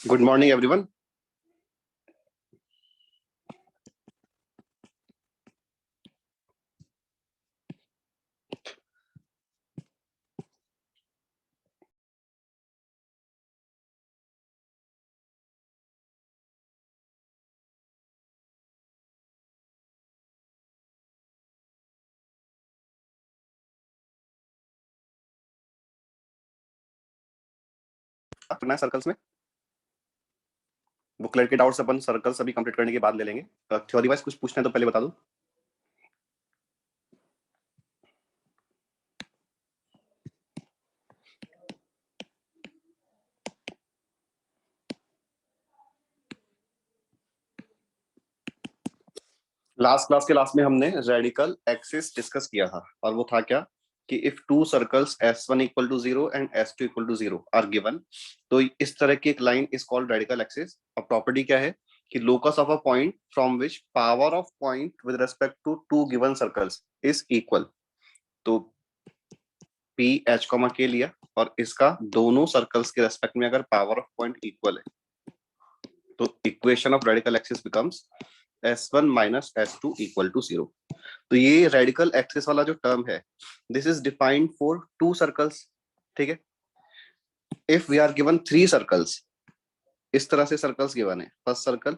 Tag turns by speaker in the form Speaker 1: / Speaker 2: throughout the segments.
Speaker 1: Good morning, everyone. अपना circles में booklet के डाउट्स अपन सर्कल्स अभी कंप्लीट करने के बाद ले लेंगे। थ्योरी वाइज कुछ पूछना है तो पहले बता दो। लास्ट क्लास के लास्ट में हमने रेडिकल एक्सिस डिस्कस किया था और वो था क्या कि if two circles S1 equal to 0 and S2 equal to 0 are given, तो इस तरह की एक line is called radical axis. और प्रॉपर्टी क्या है कि locus of a point from which power of point with respect to two given circles is equal. तो पी एच कॉमा के लिया और इसका दोनों सर्कल्स के रेस्पेक्ट में अगर पावर ऑफ पॉइंट इक्वल है तो equation of radical axis becomes S1 minus S2 equal to 0। तो ये रेडिकल एक्सिस वाला जो टर्म है, this is defined for two circles. ठीक है, if we are given three circles, इस तरह से सर्कल्स गिवन है, first circle,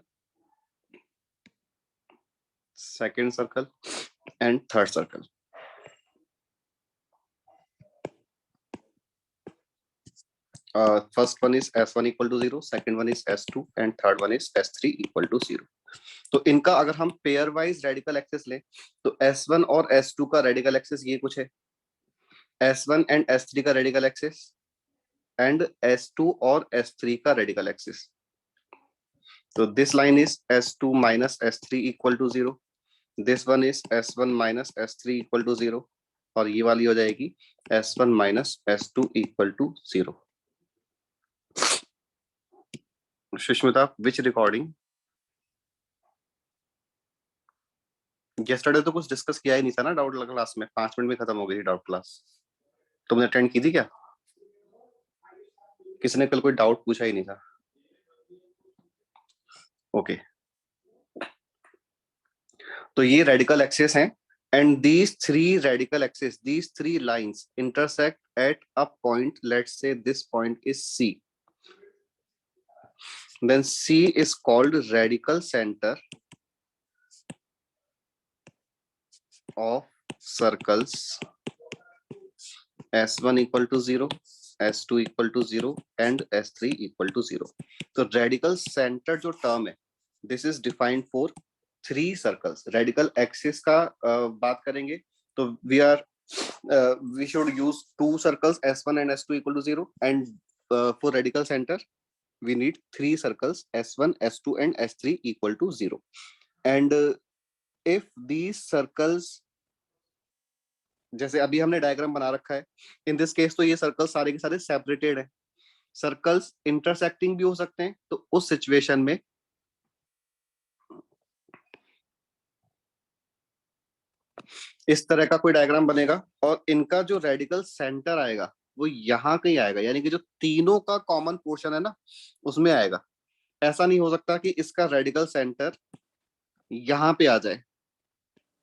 Speaker 1: second circle and third circle. First one is S1 equal to 0, second one is S2 and third one is S3 equal to 0। तो इनका अगर हम pair wise radical axis ले तो S1 और S2 का radical axis ये कुछ है, S1 एंड S3 का रेडिकल एक्सिस एंड S2 और S3 का रेडिकल एक्सिस। तो this line is S2 minus S3 equal to 0, this one is S1 minus S3 equal to 0 और ये वाली हो जाएगी S1 minus S2 equal to 0। Sushmita, which recording? yesterday तो कुछ डिस्कस किया ही नहीं था ना डाउट क्लास में, 5 मिनट में खत्म हो गई डाउट क्लास। तुमने अटेंड की थी क्या? किसी ने कल कोई डाउट पूछा ही नहीं था? ओके तो ये रेडिकल एक्सिस हैं and these three radical axes, these three lines intersect at a point, let's say this point is C, then C is called radical center of circles S1 equal to 0, S2 equal to 0 and S3 equal to 0। तो radical center जो term है, this is defined for three circles। radical axis का बात करेंगे तो we should use two circles S1 and S2 equal to 0 and for radical center we need three circles S1, S2 and S3 equal to 0 and if these circles, जैसे अभी हमने diagram बना रखा है, इन दिस केस तो ये circle सारे के सारे सेपरेटेड है, सर्कल्स इंटरसेक्टिंग भी हो सकते हैं। तो उस सिचुएशन में इस तरह का कोई डायग्राम बनेगा और इनका जो रेडिकल सेंटर आएगा वो यहाँ कहीं आएगा, यानी कि जो तीनों का कॉमन पोर्शन है ना उसमें आएगा। ऐसा नहीं हो सकता कि इसका रेडिकल सेंटर यहाँ पे आ जाए।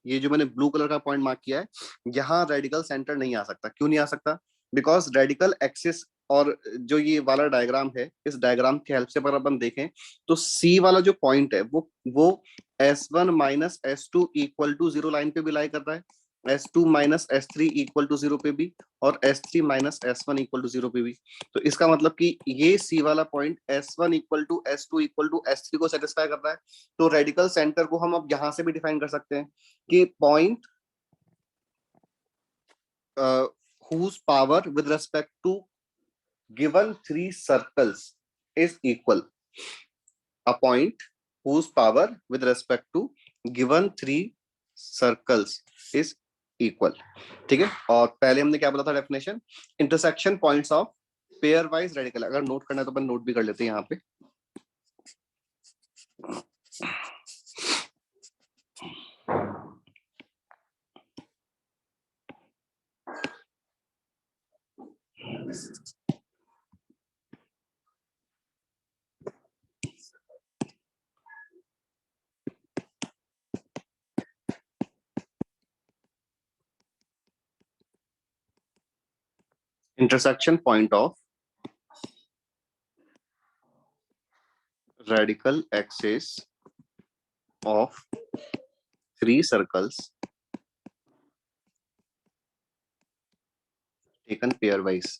Speaker 1: ये जो मैंने ब्लू कलर का पॉइंट मार्क किया है, यहाँ रेडिकल सेंटर नहीं आ सकता। क्यों नहीं आ सकता? बिकॉज रेडिकल एक्सिस और जो ये वाला डायग्राम है, इस डायग्राम की हेल्प से अगर अपन देखें तो सी वाला जो पॉइंट है वो S1 minus S2 equal to 0 line पे भी लाई कर रहा है, S2 minus S3 equal to 0 पे भी और S3 minus S1 equal to 0 पे भी। तो इसका मतलब कि ये सी वाला point S1 equal to S2 equal to S3 को सेटिस्फाई कर रहा है। तो रेडिकल सेंटर को हम अब यहां से भी डिफाइन कर सकते हैं कि point whose power with respect to given three circles is equal, a point whose power with respect to given three circles is equal। ठीक है, और पहले हमने क्या बोला था definition? Intersection points of pair wise radical. अगर नोट करना है तो अपन नोट भी कर लेते हैं यहाँ पे। intersection point of radical axis of three circles taken pairwise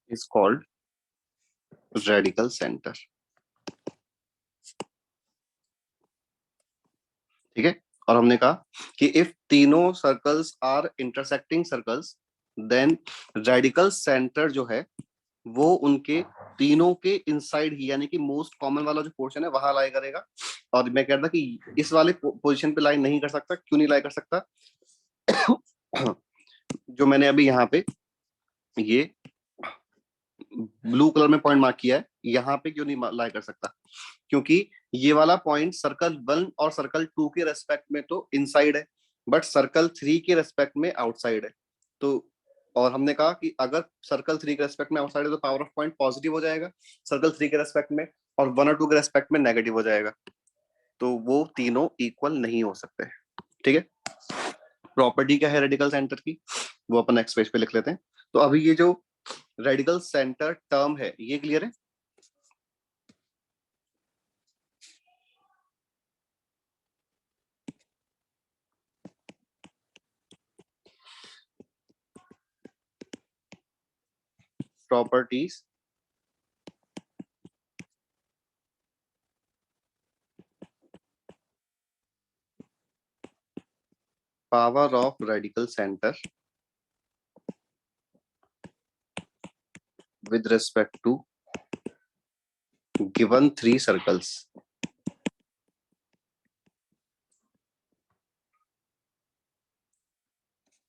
Speaker 1: is called radical center. ठीक है, और हमने कहा कि इफ तीनों circles are intersecting circles then radical centre जो है वो उनके तीनों के इनसाइड ही, यानी कि मोस्ट कॉमन वाला जो पोर्शन है वहां लाई करेगा। और मैं कहता कि इस वाले पोजीशन पे लाई नहीं कर सकता। क्यों नहीं लाई कर सकता? जो मैंने अभी यहाँ पे ये ब्लू कलर में पॉइंट मार्क किया है, यहाँ पे क्यों नहीं लाई कर सकता? क्योंकि ये वाला पॉइंट सर्कल 1 और सर्कल 2 के रेस्पेक्ट में तो इनसाइड है, बट सर्कल 3 के रेस्पेक्ट में आउटसाइड है। तो और हमने कहा कि अगर सर्कल 3 के रेस्पेक्ट में आउटसाइड है तो पावर ऑफ पॉइंट पॉजिटिव हो जाएगा सर्कल 3 के रेस्पेक्ट में, और 1 और 2 के रेस्पेक्ट में नेगेटिव हो जाएगा। तो वो तीनों इक्वल नहीं हो सकते। ठीक है, प्रॉपर्टी क्या है रेडिकल सेंटर की, वो अपन नेक्स्ट पेज पे लिख लेते हैं। तो अभी ये जो रेडिकल सेंटर टर्म है ये क्लियर है? Properties power of radical center with respect to given three circles.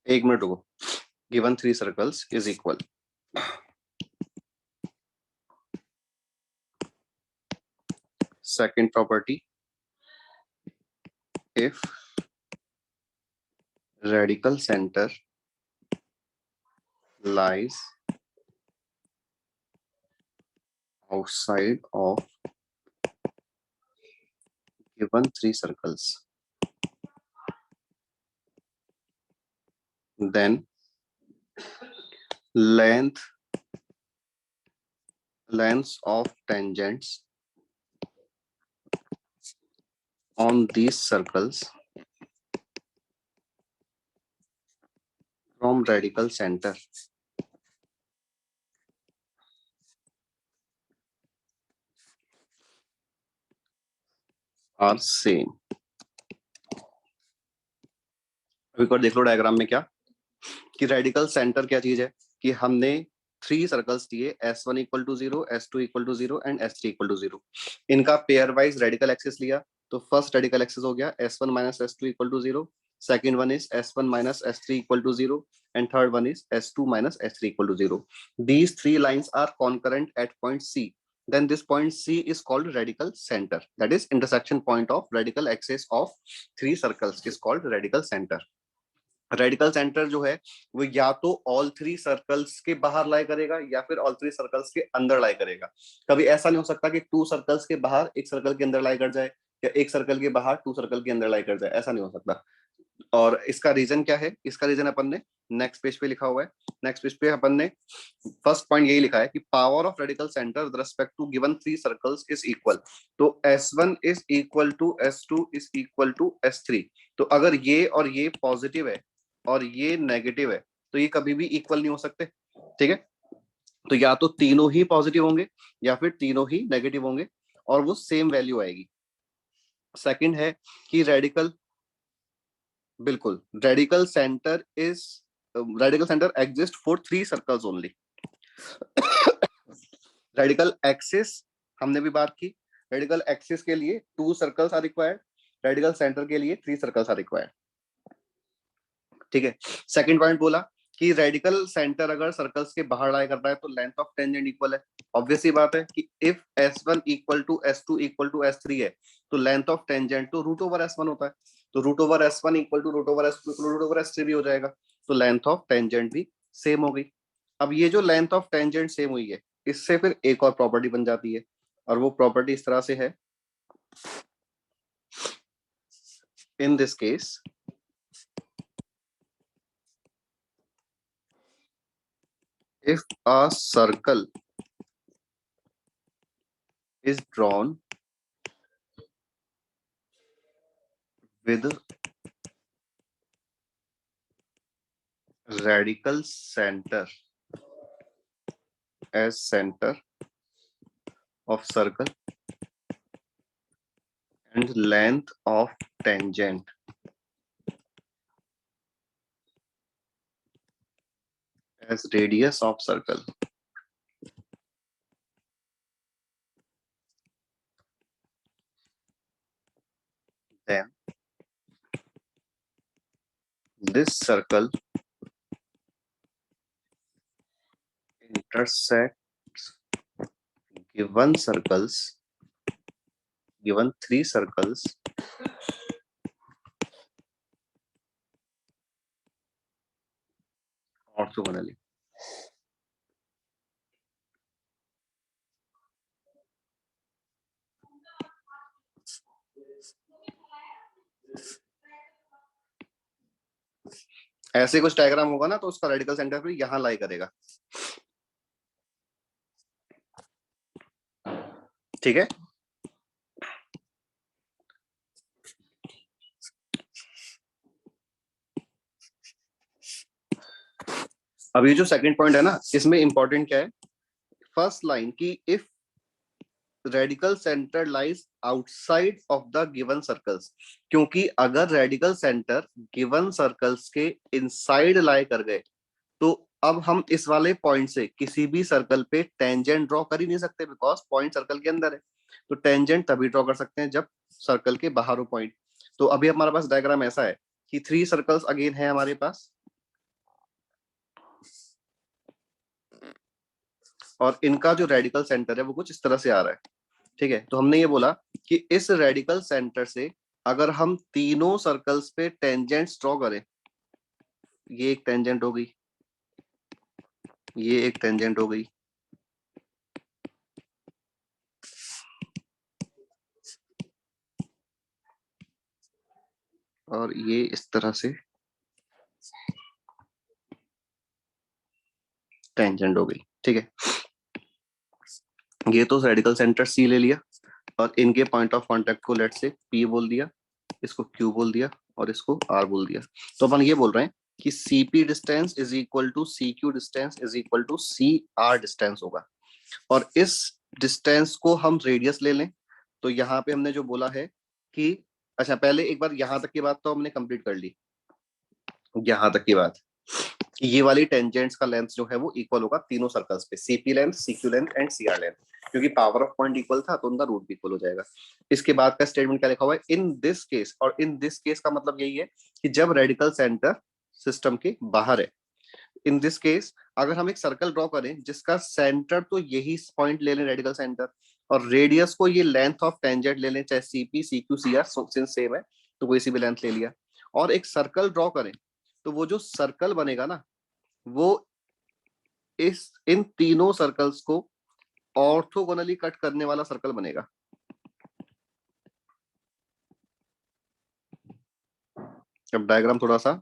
Speaker 1: एक मिनट रुको, given three circles is equal. Second property, if radical center lies outside of given three circles, then lengths of tangents on these circles from radical center are same. एक बार देख लो diagram में क्या कि radical centre क्या चीज है कि हमने थ्री सर्कल्स दिए S1 equal to 0, S2 equal to 0 and S3 equal to 0। इनका पेयर वाइज रेडिकल एक्सिस लिया, तो फर्स्ट रेडिकल एक्सिस हो गया S1 minus S2 equal to 0, second one is S1 minus S3 equal to 0 and third one is S2 minus S3 equal to 0। These three lines are concurrent at point C, then this point C is called radical center, that is intersection point of radical axis of three circles is called radical center. Radical centre जो है वो या तो all three circles के बाहर लाई करेगा या फिर ऑल थ्री सर्कल्स के अंदर लाई करेगा। कभी ऐसा नहीं हो सकता कि टू सर्कल्स के बाहर एक सर्कल के अंदर लाई कर जाए या एक सर्कल के बाहर टू सर्कल के अंदर लाई कर जाए, ऐसा नहीं हो सकता। और इसका रीजन क्या है? इसका रीजन अपन ने नेक्स्ट पेज पे लिखा हुआ है। नेक्स्ट पेज पे अपन ने फर्स्ट पॉइंट यही लिखा है कि power of radical centre with respect to given three circles is equal. तो S1 is equal to S2 is equal to S3। तो अगर ये और ये पॉजिटिव है और ये नेगेटिव है तो ये कभी भी इक्वल नहीं हो सकते। ठीक है, तो या तो तीनों ही पॉजिटिव होंगे या फिर तीनों ही नेगेटिव होंगे और वो सेम वैल्यू आएगी। सेकंड है कि रेडिकल, बिल्कुल radical centre exist for three circles only. Radical axis हमने भी बात की, रेडिकल एक्सिस के लिए two circles are required, radical centre के लिए थ्री सर्कल्स आर रिक्वायर्ड। ठीक है, सेकंड पॉइंट बोला कि रेडिकल सेंटर अगर सर्कल्स के बाहर लाई करता है तो लेंथ ऑफ टेंजेंट इक्वल है। ऑब्वियस ही बात है कि if S1 equal to S2 equal to S3 है तो लेंथ ऑफ टेंजेंट तो रूट ओवर S1 होता है, तो root over S1 equal to root over S2 equal to root over S3 भी हो जाएगा, तो लेंथ ऑफ टेंजेंट भी सेम हो गई। अब ये जो लेंथ ऑफ टेंजेंट सेम हुई है इससे फिर एक और प्रॉपर्टी बन जाती है और वो प्रॉपर्टी इस तरह से है, इन this case if a circle is drawn with radical center as center of circle and length of tangent as radius of circle, then this circle intersects given three circles orthogonally. ऐसे कुछ diagram होगा ना, तो उसका radical centre भी यहां लाई करेगा। ठीक है, अब ये जो सेकंड पॉइंट है ना, इसमें इंपॉर्टेंट क्या है, फर्स्ट लाइन की if radical centre lies outside of the given circles, क्योंकि अगर रेडिकल सेंटर गिवन सर्कल्स के इनसाइड लाई कर गए तो अब हम इस वाले पॉइंट से किसी भी सर्कल पे टेंजेंट ड्रॉ कर ही नहीं सकते, बिकॉज पॉइंट सर्कल के अंदर है। तो टेंजेंट तभी ड्रॉ कर सकते हैं जब सर्कल के बाहर हो पॉइंट। तो अभी हमारे पास डायग्राम ऐसा है कि थ्री सर्कल्स अगेन है हमारे पास, और इनका जो रेडिकल सेंटर है वो कुछ इस तरह से आ रहा है। ठीक है, तो हमने ये बोला कि इस रेडिकल सेंटर से अगर हम तीनों सर्कल्स पे टेंजेंट्स ड्रॉ करें, ये एक टेंजेंट हो गई, ये एक टेंजेंट हो गई, और ये इस तरह से टेंजेंट हो गई। ठीक है, ये तो रेडिकल सेंटर सी ले लिया और इनके पॉइंट ऑफ कांटेक्ट को लेट से पी बोल दिया, इसको क्यू बोल दिया और इसको आर बोल दिया। तो अपन ये बोल रहे हैं कि CP distance is equal to C Q distance is equal to C R distance होगा, और इस डिस्टेंस को हम रेडियस ले लें। तो यहाँ पे हमने जो बोला है कि अच्छा, पहले एक बार यहाँ तक की बात तो हमने कंप्लीट कर ली, यहाँ तक की बात कि ये वाली टेंजेंट्स का लेंथ जो है वो इक्वल होगा तीनों सर्कल्स पे, CP length, CQ length and CR length, क्योंकि पावर ऑफ पॉइंट इक्वल था तो उनका रूट भी इक्वल हो जाएगा। इसके बाद का स्टेटमेंट क्या लिखा हुआ है, इन दिस केस, और इन दिस केस का मतलब यही है कि जब रेडिकल सेंटर सिस्टम के बाहर है। इन दिस केस अगर हम एक सर्कल ड्रॉ करें जिसका सेंटर तो यही पॉइंट ले लें रेडिकल सेंटर, और रेडियस को ये लेंथ ऑफ टेंजेंट ले लें, चाहे CP CQ CR since same है तो कोई सी भी लेंथ ले लिया, और एक सर्कल ड्रॉ करें, तो वो जो सर्कल बनेगा ना वो इस इन तीनों सर्कल्स को ऑर्थोगोनली कट करने वाला सर्कल बनेगा। अब डायग्राम थोड़ा सा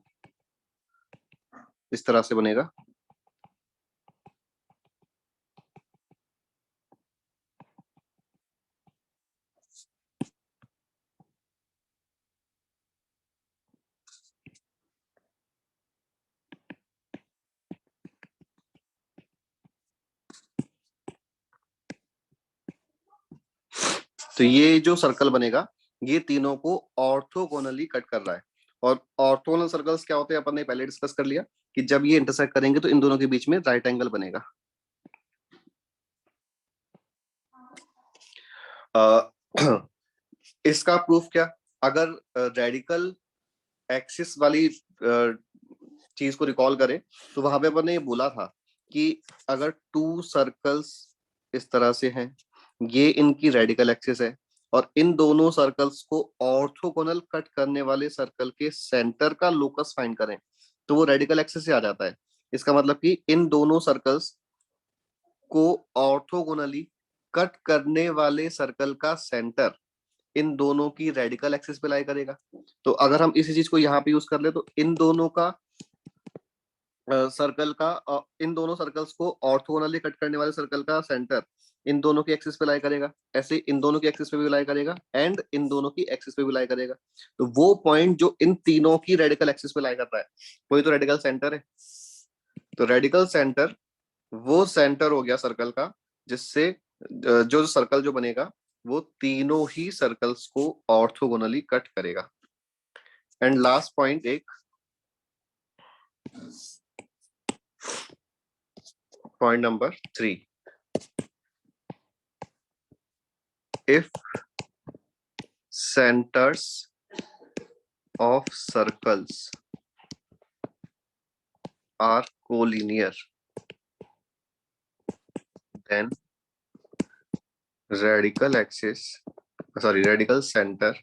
Speaker 1: इस तरह से बनेगा। तो ये जो सर्कल बनेगा ये तीनों को ऑर्थोगोनली कट कर रहा है, और ऑर्थोगोनल सर्कल्स क्या होते हैं अपन ने पहले डिस्कस कर लिया कि जब ये इंटरसेक्ट करेंगे तो इन दोनों के बीच में राइट एंगल बनेगा। इसका प्रूफ क्या, अगर रेडिकल एक्सिस वाली चीज को रिकॉल करें तो वहां पे अपन ने ये बोला था कि अगर टू सर्कल्स इस तरह से हैं, ये इनकी रेडिकल एक्सिस है, और इन दोनों सर्कल्स को ऑर्थोगोनल कट करने वाले सर्कल के सेंटर का लोकस फाइंड करें तो वो रेडिकल एक्सिस से आ जाता है। इसका मतलब कि इन दोनों सर्कल्स को ऑर्थोगोनली कट करने वाले सर्कल का सेंटर इन दोनों की रेडिकल एक्सिस पे लाई करेगा। तो अगर हम इसी चीज को यहाँ पे यूज कर ले तो इन दोनों का सर्कल का इन दोनों सर्कल्स को ऑर्थोगोनली कट करने वाले सर्कल का सेंटर इन दोनों की एक्सिस पे लाई करेगा, ऐसे इन दोनों की एक्सिस पे भी लाई करेगा एंड इन दोनों की एक्सिस पे भी लाई करेगा। तो वो पॉइंट जो इन तीनों की रेडिकल एक्सिस पे लाई कर रहा है वही तो रेडिकल सेंटर है। तो रेडिकल सेंटर वो सेंटर हो गया सर्कल का जिससे जो सर्कल जो बनेगा वो तीनों ही सर्कल्स को ऑर्थोगोनली कट करेगा। एंड लास्ट पॉइंट एक point number 3, if centers of circles are collinear then radical center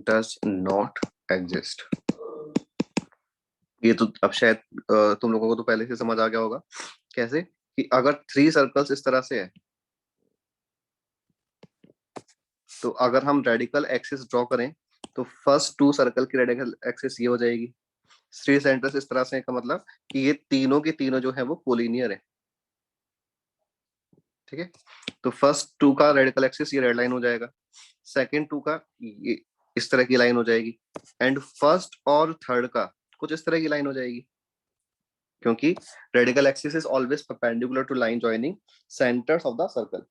Speaker 1: does not exist। ये तो अब शायद तुम लोगों को तो पहले से समझ आ गया होगा। कैसे कि अगर 3 सर्कल्स इस तरह से है तो अगर हम रेडिकल एक्सिस ड्रॉ करें तो फर्स्ट 2 सर्कल की रेडिकल एक्सिस ये हो जाएगी। 3 सेंटर्स इस तरह से का मतलब कि ये तीनों के तीनों जो है वो कोलिनियर है। ठीक है, तो फर्स्ट 2 का रेडिकल एक्सिस ये रेड लाइन हो जाएगा, सेकंड 2 का ये इस तरह की लाइन हो जाएगी एंड फर्स्ट और थर्ड का कुछ इस तरह की लाइन हो जाएगी, क्योंकि radical axis is always perpendicular to line joining centres of the circle.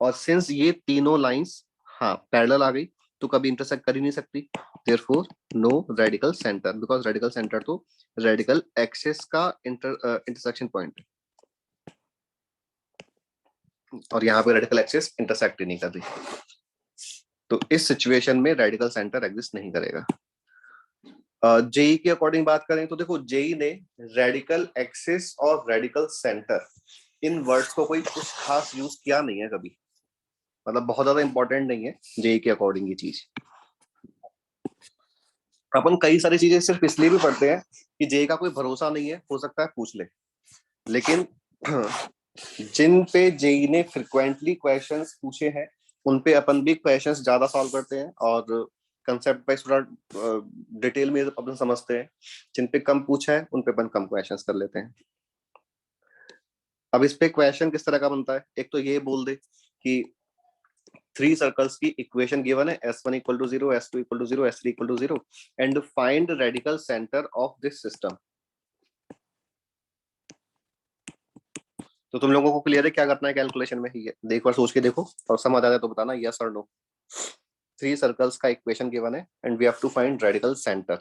Speaker 1: और सिंस ये तीनों लाइंस हाँ पैरेलल आ गई तो कभी इंटरसेक्ट कर ही नहीं सकती, therefore no radical centre, because radical centre तो रेडिकल एक्सिस का इंटरसेक्शन पॉइंट है और यहाँ पे रेडिकल एक्सिस इंटरसेक्ट ही नहीं कर रही। तो इस सिचुएशन में रेडिकल सेंटर एग्जिस्ट नहीं करेगा। जेई के अकॉर्डिंग बात करें तो देखो जेई ने रेडिकल एक्सिस और रेडिकल सेंटर इन वर्ड्स को कोई कुछ खास यूज किया नहीं है कभी, मतलब बहुत ज्यादा इंपॉर्टेंट नहीं है जेई के अकॉर्डिंग ये चीज। अपन कई सारी चीजें सिर्फ इसलिए भी पढ़ते हैं कि जेई का कोई भरोसा नहीं है, हो सकता है पूछ ले, लेकिन जिन पे जेई ने फ्रिक्वेंटली क्वेश्चंस पूछे हैं उन पे अपन भी क्वेश्चंस ज्यादा सॉल्व करते हैं और कंसेप्ट वाइज थोड़ा डिटेल में अपन समझते हैं। जिन पे कम पूछा है उन पे अपन कम क्वेश्चंस कर लेते हैं। अब इस पे क्वेश्चन किस तरह का बनता है, एक तो ये बोल दे कि 3 सर्कल्स की इक्वेशन गिवन है S1 equal to 0, S2 equal to 0, S3 equal to 0 and find radical centre of this system. तो तुम लोगों को क्लियर है क्या करना है कैलकुलेशन में? ही है एक बार सोच के देखो और समझ आ जाए तो बताना यस और नो। 3 सर्कल्स का इक्वेशन गिवन है and we have to find radical centre.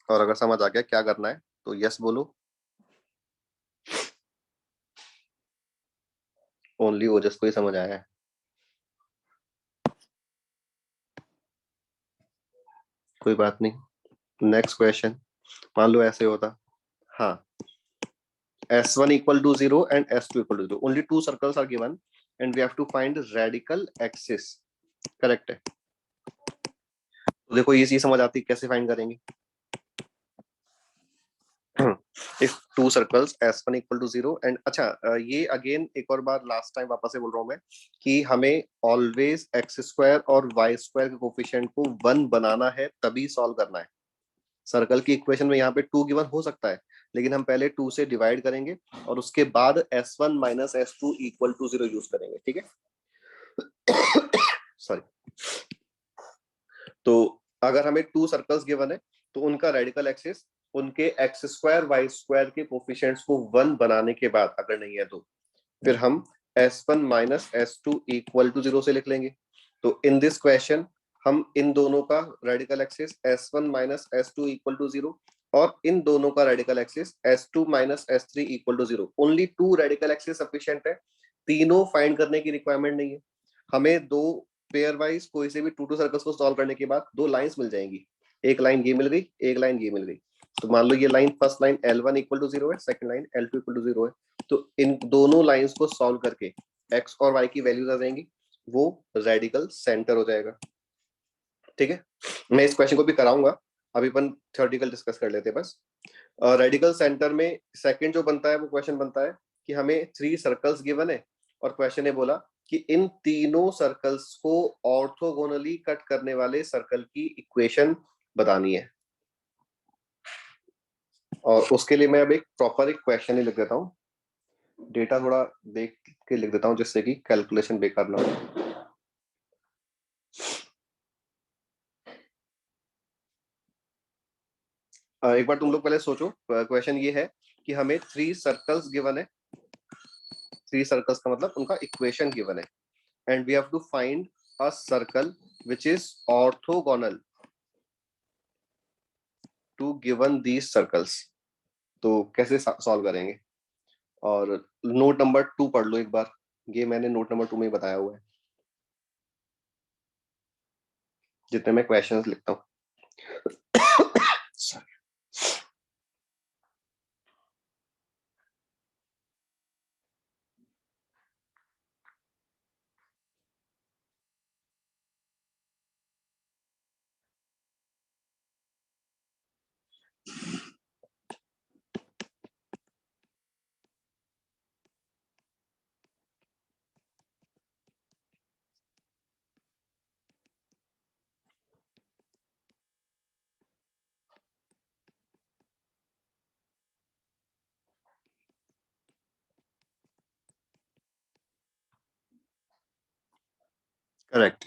Speaker 1: और अगर समझ आ गया क्या करना है तो यस बोलो, ओनली ओजस को ही समझ आया है। कोई बात नहीं, नेक्स्ट क्वेश्चन। मान लो ऐसे होता, हाँ S1 equal to 0 and S2 equal to 0, only 2 circles are given and we have to find radical axis, correct है। तो देखो ये चीज समझ आती कैसे फाइंड करेंगे। if 2 circles S1 equal to 0 and अच्छा ये अगेन एक और बार लास्ट टाइम वापस से बोल रहा हूँ मैं कि हमें ऑलवेज एक्स स्क्वायर और वाई स्क्वायर के कोफिशिएंट को 1 बनाना है तभी सॉल्व करना है। सर्कल की इक्वेशन में यहाँ पे 2 गिवन हो सकता है लेकिन हम पहले 2 से डिवाइड करेंगे और उसके बाद S1 minus S2 equal to 0 use करेंगे, ठीक है। सॉरी। तो अगर हमें 2 सर्कल्स गिवन है तो उनका रेडिकल एक्सिस उनके एक्स स्क्वायर वाई स्क्वायर के कोफिशिएंट्स को 1 बनाने के बाद अगर नहीं है तो फिर हम S1 minus S2 equal to 0 से लिख लेंगे। तो इन दिस क्वेश्चन हम इन दोनों का radical axis S1 minus S2 equal to 0 और इन दोनों का radical axis S2 minus S3 equal to 0, only 2 radical axis sufficient है, तीनों फाइंड करने की रिक्वायरमेंट नहीं है। हमें 2 पेयर वाइज कोई से भी 2 सर्कल्स को सॉल्व करने के बाद 2 लाइंस मिल जाएंगी, एक लाइन ये मिल गई एक लाइन ये मिल गई। तो मान लो ये line first line L1 equal to 0 है, second line L2 equal to 0 है, तो इन दोनों लाइंस को सॉल्व करके x और y की वैल्यूज आ जाएंगी, वो रेडिकल सेंटर हो जाएगा। ठीक है, मैं इस क्वेश्चन को भी कराऊंगा, अभी अपन थ्योरेटिकल डिस्कस कर लेते हैं बस। रेडिकल सेंटर में सेकंड जो बनता है वो क्वेश्चन बनता है कि हमें 3 सर्कल्स गिवन है और क्वेश्चन ने बोला कि इन तीनों सर्कल्स को ऑर्थोगोनली कट करने वाले सर्कल की इक्वेशन बतानी है। और उसके लिए मैं अब एक प्रॉपर एक क्वेश्चन ही लिख देता हूँ, डेटा थोड़ा देख के लिख देता हूँ जिससे कि कैलकुलेशन बेकार ना हो। एक बार तुम लोग पहले सोचो, क्वेश्चन ये है कि हमें 3 सर्कल्स गिवन है, 3 सर्कल्स का मतलब उनका इक्वेशन गिवन है, and we have to find a circle which is orthogonal to given these circles. तो कैसे सॉल्व करेंगे? और नोट नंबर 2 पढ़ लो एक बार, ये मैंने नोट नंबर 2 में ही बताया हुआ है जितने मैं क्वेश्चंस लिखता हूँ। Correct.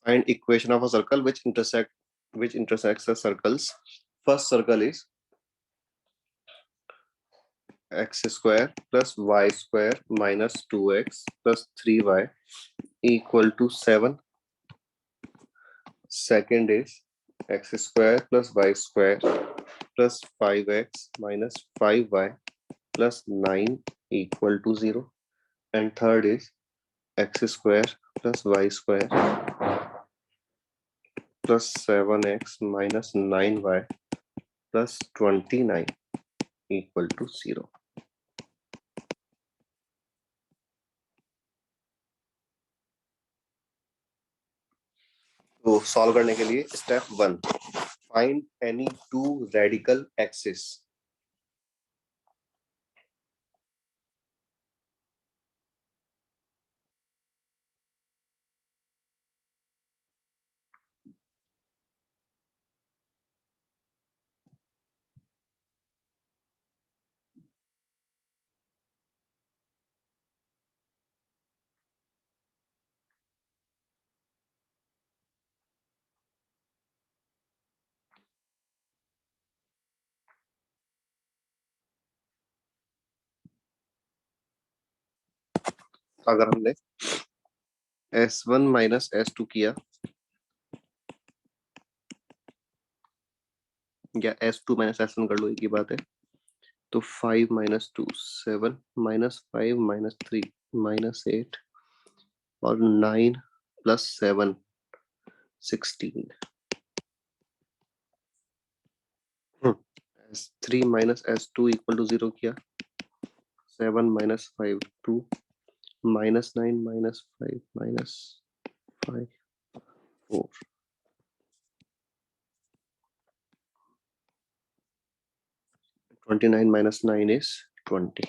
Speaker 1: Find equation of a circle which intersects the circles. First circle is x square plus y square minus 2x plus 3y equal to 7. Second is x square plus y square plus 5x minus 5y plus 9 equal to 0. And third is x square plus y square plus 7x minus 9y plus 29 equal to 0. तो solve करने के लिए step 1, find any two radical axis. अगर हमने S1 minus S2 किया या S2 minus S1 कर लो, एक ही बात है, तो 5 माइनस 2 7 माइनस 5 माइनस 3 माइनस 8 और 9 plus 7 16। S3 minus S2 equal to 0 किया, 7 minus 5 2 minus 9 minus 5 minus 5 4। 29 minus 9 is 20।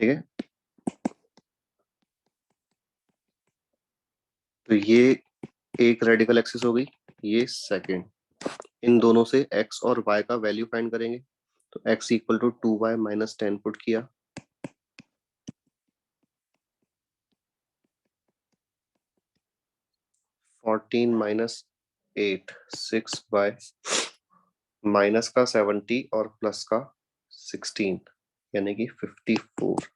Speaker 1: ठीक है, तो ये एक रेडिकल एक्सिस हो गई, ये सेकंड। इन दोनों से x और y का वैल्यू फाइंड करेंगे। तो x equal to 2y minus 10 put किया, 14 माइनस 8 6y माइनस का 70 और प्लस का 16 यानी कि 54।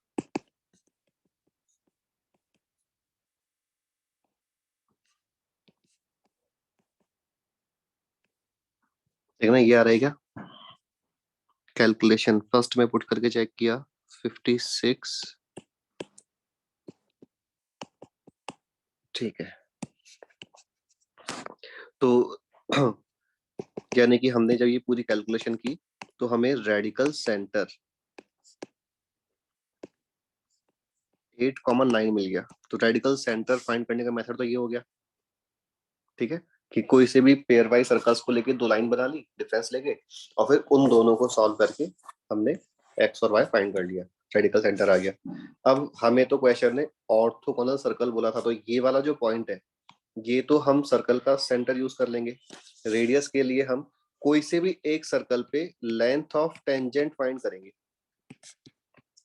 Speaker 1: देखना ये आ रहा है क्या? कैलकुलेशन फर्स्ट में पुट करके चेक किया, 56। ठीक है, तो यानी कि हमने जब ये पूरी कैलकुलेशन की तो हमें रेडिकल सेंटर 8,9 मिल गया। तो रेडिकल सेंटर फाइंड करने का मेथड तो ये हो गया, ठीक है, कि कोई से भी पेयर वाइज सर्कल्स को लेके दो लाइन बना ली डिफरेंस लेके, और फिर उन दोनों को सॉल्व करके हमने एक्स और वाई फाइंड कर लिया, रेडिकल सेंटर आ गया। अब हमें तो क्वेश्चन ने ऑर्थोगोनल सर्कल बोला था, तो ये वाला जो पॉइंट है ये तो हम सर्कल का सेंटर यूज कर लेंगे। रेडियस के लिए हम कोई से भी एक सर्कल पे लेंथ ऑफ टेंजेंट फाइंड करेंगे,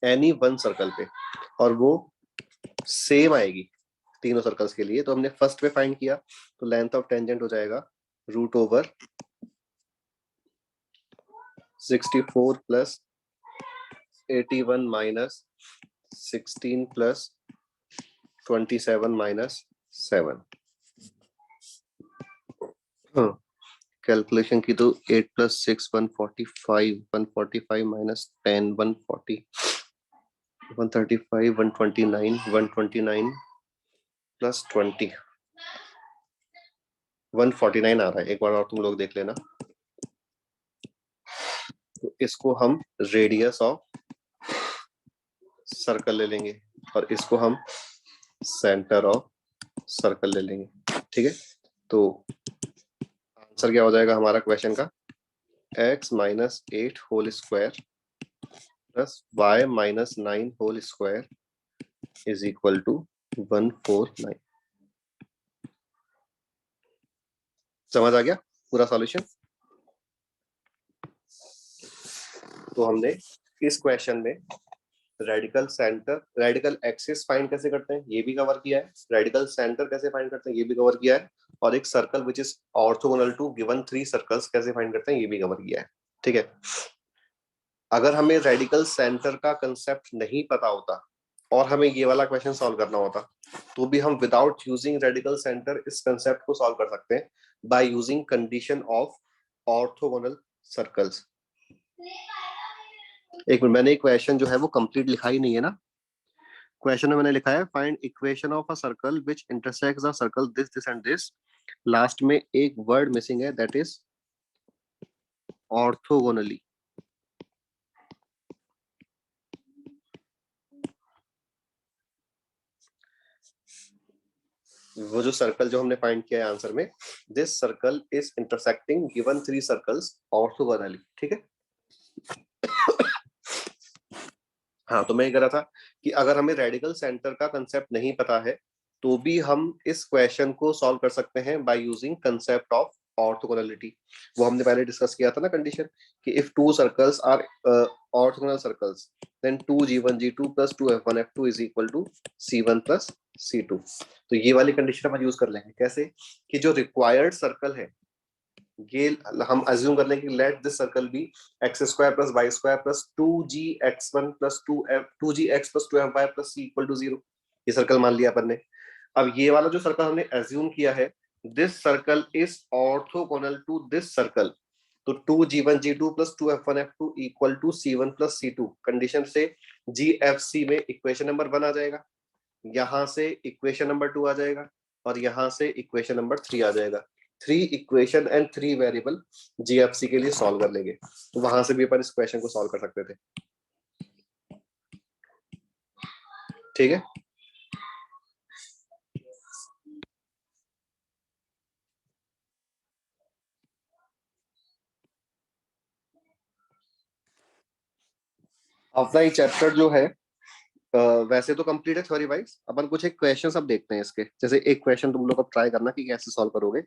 Speaker 1: एनी वन सर्कल पे, और वो सेम आएगी तीनों सर्कल्स के लिए। तो हमने फर्स्ट पे फाइंड किया, तो लेंथ ऑफ टेंजेंट हो जाएगा √64 प्लस 81 माइनस 16 प्लस 27 माइनस 7। हाँ, कैलकुलेशन की तो 8 प्लस 6 145, 145 माइनस 10 140, 135 129, 129 प्लस 20 149 आ रहा है। एक बार और तुम लोग देख लेना। तो इसको हम रेडियस ऑफ सर्कल ले लेंगे और इसको हम सेंटर ऑफ सर्कल ले लेंगे। ठीक है, तो आंसर क्या हो जाएगा हमारा क्वेश्चन का? x minus 8 whole square plus y minus 9 whole square is equal to 149। समझ आ गया पूरा सॉल्यूशन? तो हमने इस क्वेश्चन में radical centre, radical axis find कैसे करते हैं ये भी कवर किया है, रेडिकल सेंटर कैसे फाइंड करते हैं ये भी कवर किया है, और एक circle which is orthogonal to given three circles कैसे फाइंड करते हैं ये भी कवर किया है। ठीक है, अगर हमें रेडिकल सेंटर का कंसेप्ट नहीं पता होता और हमें ये वाला क्वेश्चन सॉल्व करना होता, तो भी हम विदाउट यूजिंग रेडिकल सेंटर इस कंसेप्ट को सॉल्व कर सकते हैं by using condition of orthogonal circles. एक मिनट, मैंने एक क्वेश्चन जो है वो कंप्लीट लिखा ही नहीं है ना। क्वेश्चन में मैंने लिखा है find equation of a circle which intersects the circle this this and this. Last में एक वर्ड मिसिंग है, दैट इज ऑर्थोगोनली। वो जो सर्कल जो हमने फाइंड किया है आंसर में, this circle is intersecting given three circles orthogonally. ठीक है, हाँ, तो मैं ये कह रहा था कि अगर हमें रेडिकल सेंटर का कंसेप्ट नहीं पता है तो भी हम इस क्वेश्चन को सॉल्व कर सकते हैं by using concept of orthogonality. वो हमने पहले डिस्कस किया था ना कंडीशन, कि if two circles are orthogonal circles then 2g1 g2 plus 2f1 f2 is equal to c1 plus c2। तो ये वाली कंडीशन हम यूज कर लेंगे कैसे, कि जो रिक्वायर्ड सर्कल है ये हम अज्यूम कर लें कि let this circle be X square plus Y square plus 2g(x1 plus 2g(x plus 2fy plus c equal to 0। ये सर्कल मान लिया अपन ने। अब ये वाला जो सर्कल हमने अज्यूम किया है, this circle is orthogonal to this circle, तो 2g1 g2 plus 2f1 f2 equal to c1 plus c2 condition से gfc में इक्वेशन नंबर 1 आ जाएगा, यहां से इक्वेशन नंबर 2 आ जाएगा, और यहां से इक्वेशन नंबर 3 आ जाएगा। 3 इक्वेशन एंड 3 वेरिएबल जीएफसी के लिए सॉल्व कर लेंगे, तो वहां से भी अपन इस क्वेश्चन को सॉल्व कर सकते थे। ठीक है, अपना ये चैप्टर जो है वैसे तो कंप्लीट है थ्योरी वाइज। अपन कुछ एक क्वेश्चन अब देखते हैं इसके, जैसे एक क्वेश्चन तुम लोग अब ट्राई करना कि कैसे सॉल्व करोगे।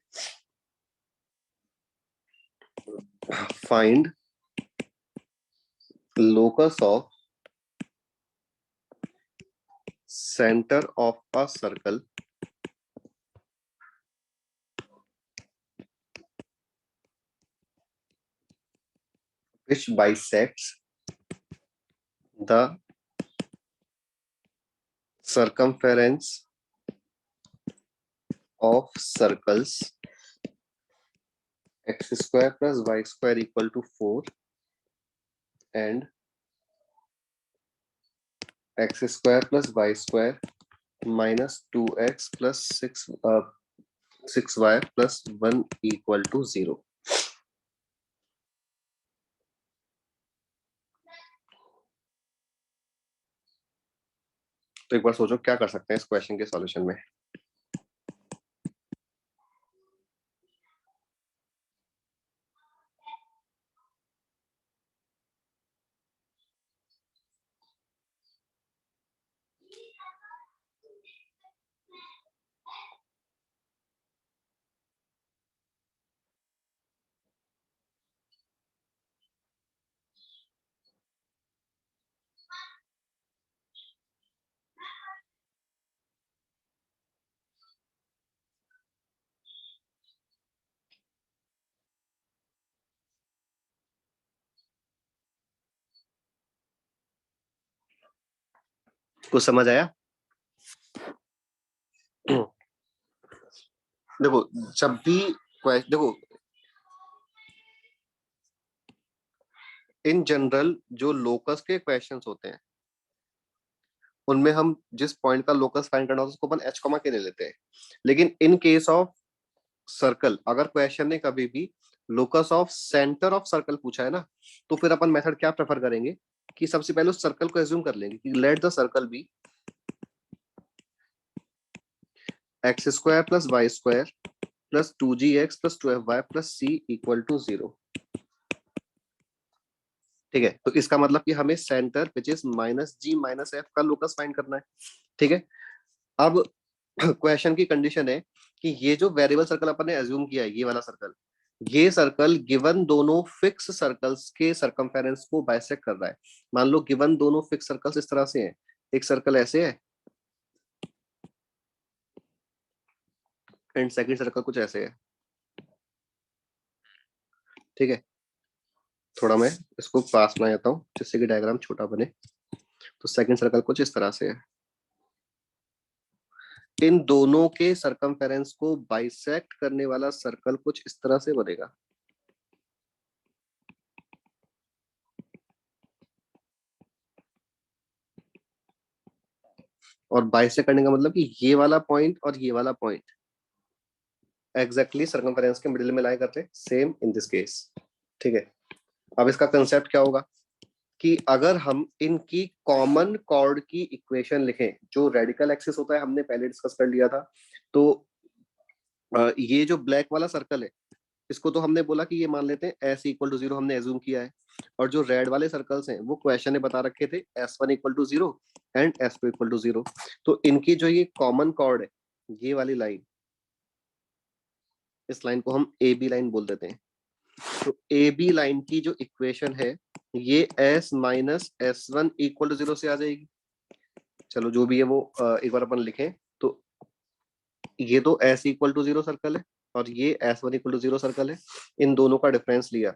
Speaker 1: Find locus of centre of a circle which bisects the circumference of circles x square plus y square equal to 4 and x square plus y square minus 2x plus 6y plus 1 equal to 0। तो एक बार सोचो क्या कर सकते हैं इस question के solution में। कुछ समझ आया? देखो जब भी देखो इन जनरल जो लोकस के क्वेश्चंस होते हैं उनमें हम जिस पॉइंट का लोकस फाइंड करना होता है उसको अपन एच कॉमा के ले लेते हैं। लेकिन इन केस ऑफ सर्कल अगर क्वेश्चन ने कभी भी locus of centre of circle पूछा है ना, तो फिर अपन मेथड क्या प्रेफर करेंगे कि सबसे पहले उस सर्कल को एज्यूम कर लेंगे कि let the circle be X square plus Y square plus 2gx plus 2fy plus c equal to 0। ठीक है, तो इसका मतलब कि हमें centre which is minus G minus F का लोकस फाइंड करना है। ठीक है, अब क्वेश्चन की कंडीशन है कि ये जो वेरिएबल सर्कल अपन ने एज्यूम किया है, ये वाला सर्कल, ये सर्कल गिवन दोनों फिक्स सर्कल्स के सरकमफेरेंस को बाइसेक्ट कर रहा है। मान लो गिवन दोनों फिक्स सर्कल्स इस तरह से हैं, एक सर्कल ऐसे है एंड सेकंड सर्कल कुछ ऐसे है। ठीक है, थोड़ा मैं इसको पास में आता हूँ जिससे कि डायग्राम छोटा बने। तो सेकंड सर्कल कुछ इस तरह से है, इन दोनों के सरकमफेरेंस को बाइसेक्ट करने वाला सर्कल कुछ इस तरह से बनेगा। और बाइसेक्ट करने का मतलब कि ये वाला पॉइंट और ये वाला पॉइंट एग्जैक्टली सर्कमफेरेंस के मिडिल में लाई करते हैं, सेम इन दिस केस। ठीक है, अब इसका कंसेप्ट क्या होगा कि अगर हम इनकी कॉमन कॉर्ड की इक्वेशन लिखें, जो रेडिकल एक्सिस होता है हमने पहले डिस्कस कर लिया था। तो ये जो ब्लैक वाला सर्कल है इसको तो हमने बोला कि ये मान लेते हैं एस इक्वल टू 0, हमने एज्यूम किया है। और जो रेड वाले सर्कल्स हैं वो क्वेश्चन ने बता रखे थे S1 equal to 0 and S2 equal to 0। तो इनकी जो ये कॉमन कॉर्ड है, ये वाली लाइन, इस लाइन को हम ए बी लाइन बोल देते हैं। तो ए बी लाइन की जो इक्वेशन है ये S minus S1 equal to 0 से आ जाएगी। चलो जो भी है वो एक बार अपन लिखें। तो ये तो S इक्वल टू 0 सर्कल है और ये S1 इक्वल टू 0 सर्कल है, इन दोनों का डिफरेंस लिया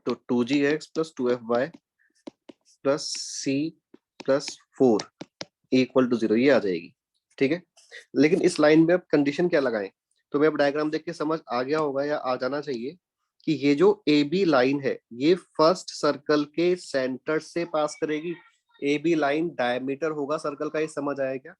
Speaker 1: तो 2gx plus 2fy plus c plus 4 equal to 0 ये आ जाएगी। ठीक है, लेकिन इस लाइन में अब कंडीशन क्या लगाएं? तो मैं अब डायग्राम देख के समझ आ गया होगा या आ जाना चाहिए कि ये जो ए बी लाइन है ये फर्स्ट सर्कल के सेंटर से पास करेगी। ए बी लाइन डायमीटर होगा सर्कल का, ये समझ आया क्या?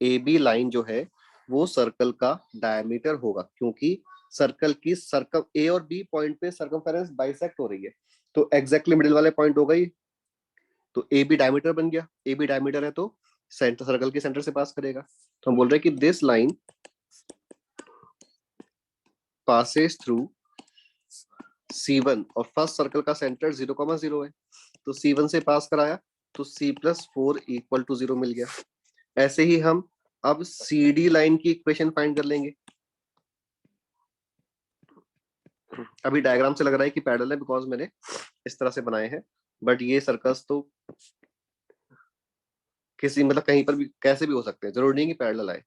Speaker 1: ए बी लाइन जो है वो सर्कल का डायमीटर होगा, क्योंकि सर्कल की सर्कम ए और बी पॉइंट पे सर्कमफेरेंस बाइसेक्ट हो रही है। तो एग्जैक्टली मिडिल वाले पॉइंट हो गई, तो ए बी डायमीटर बन गया। ए बी डायमीटर है तो सेंटर सर्कल के सेंटर से पास करेगा। तो हम बोल रहे हैं कि this line passes through C1 और फर्स्ट सर्कल का सेंटर 0,0 है, तो C1 से पास कराया तो C प्लस 4 इक्वल टू 0 मिल गया। ऐसे ही हम अब CD लाइन की इक्वेशन फाइंड कर लेंगे। अभी डायग्राम से लग रहा है कि पैरेलल है बिकॉज मैंने इस तरह से बनाए हैं, बट ये सर्कल्स तो किसी मतलब कहीं पर भी कैसे भी हो सकते हैं, जरूरी नहीं कि पैरेलल आए।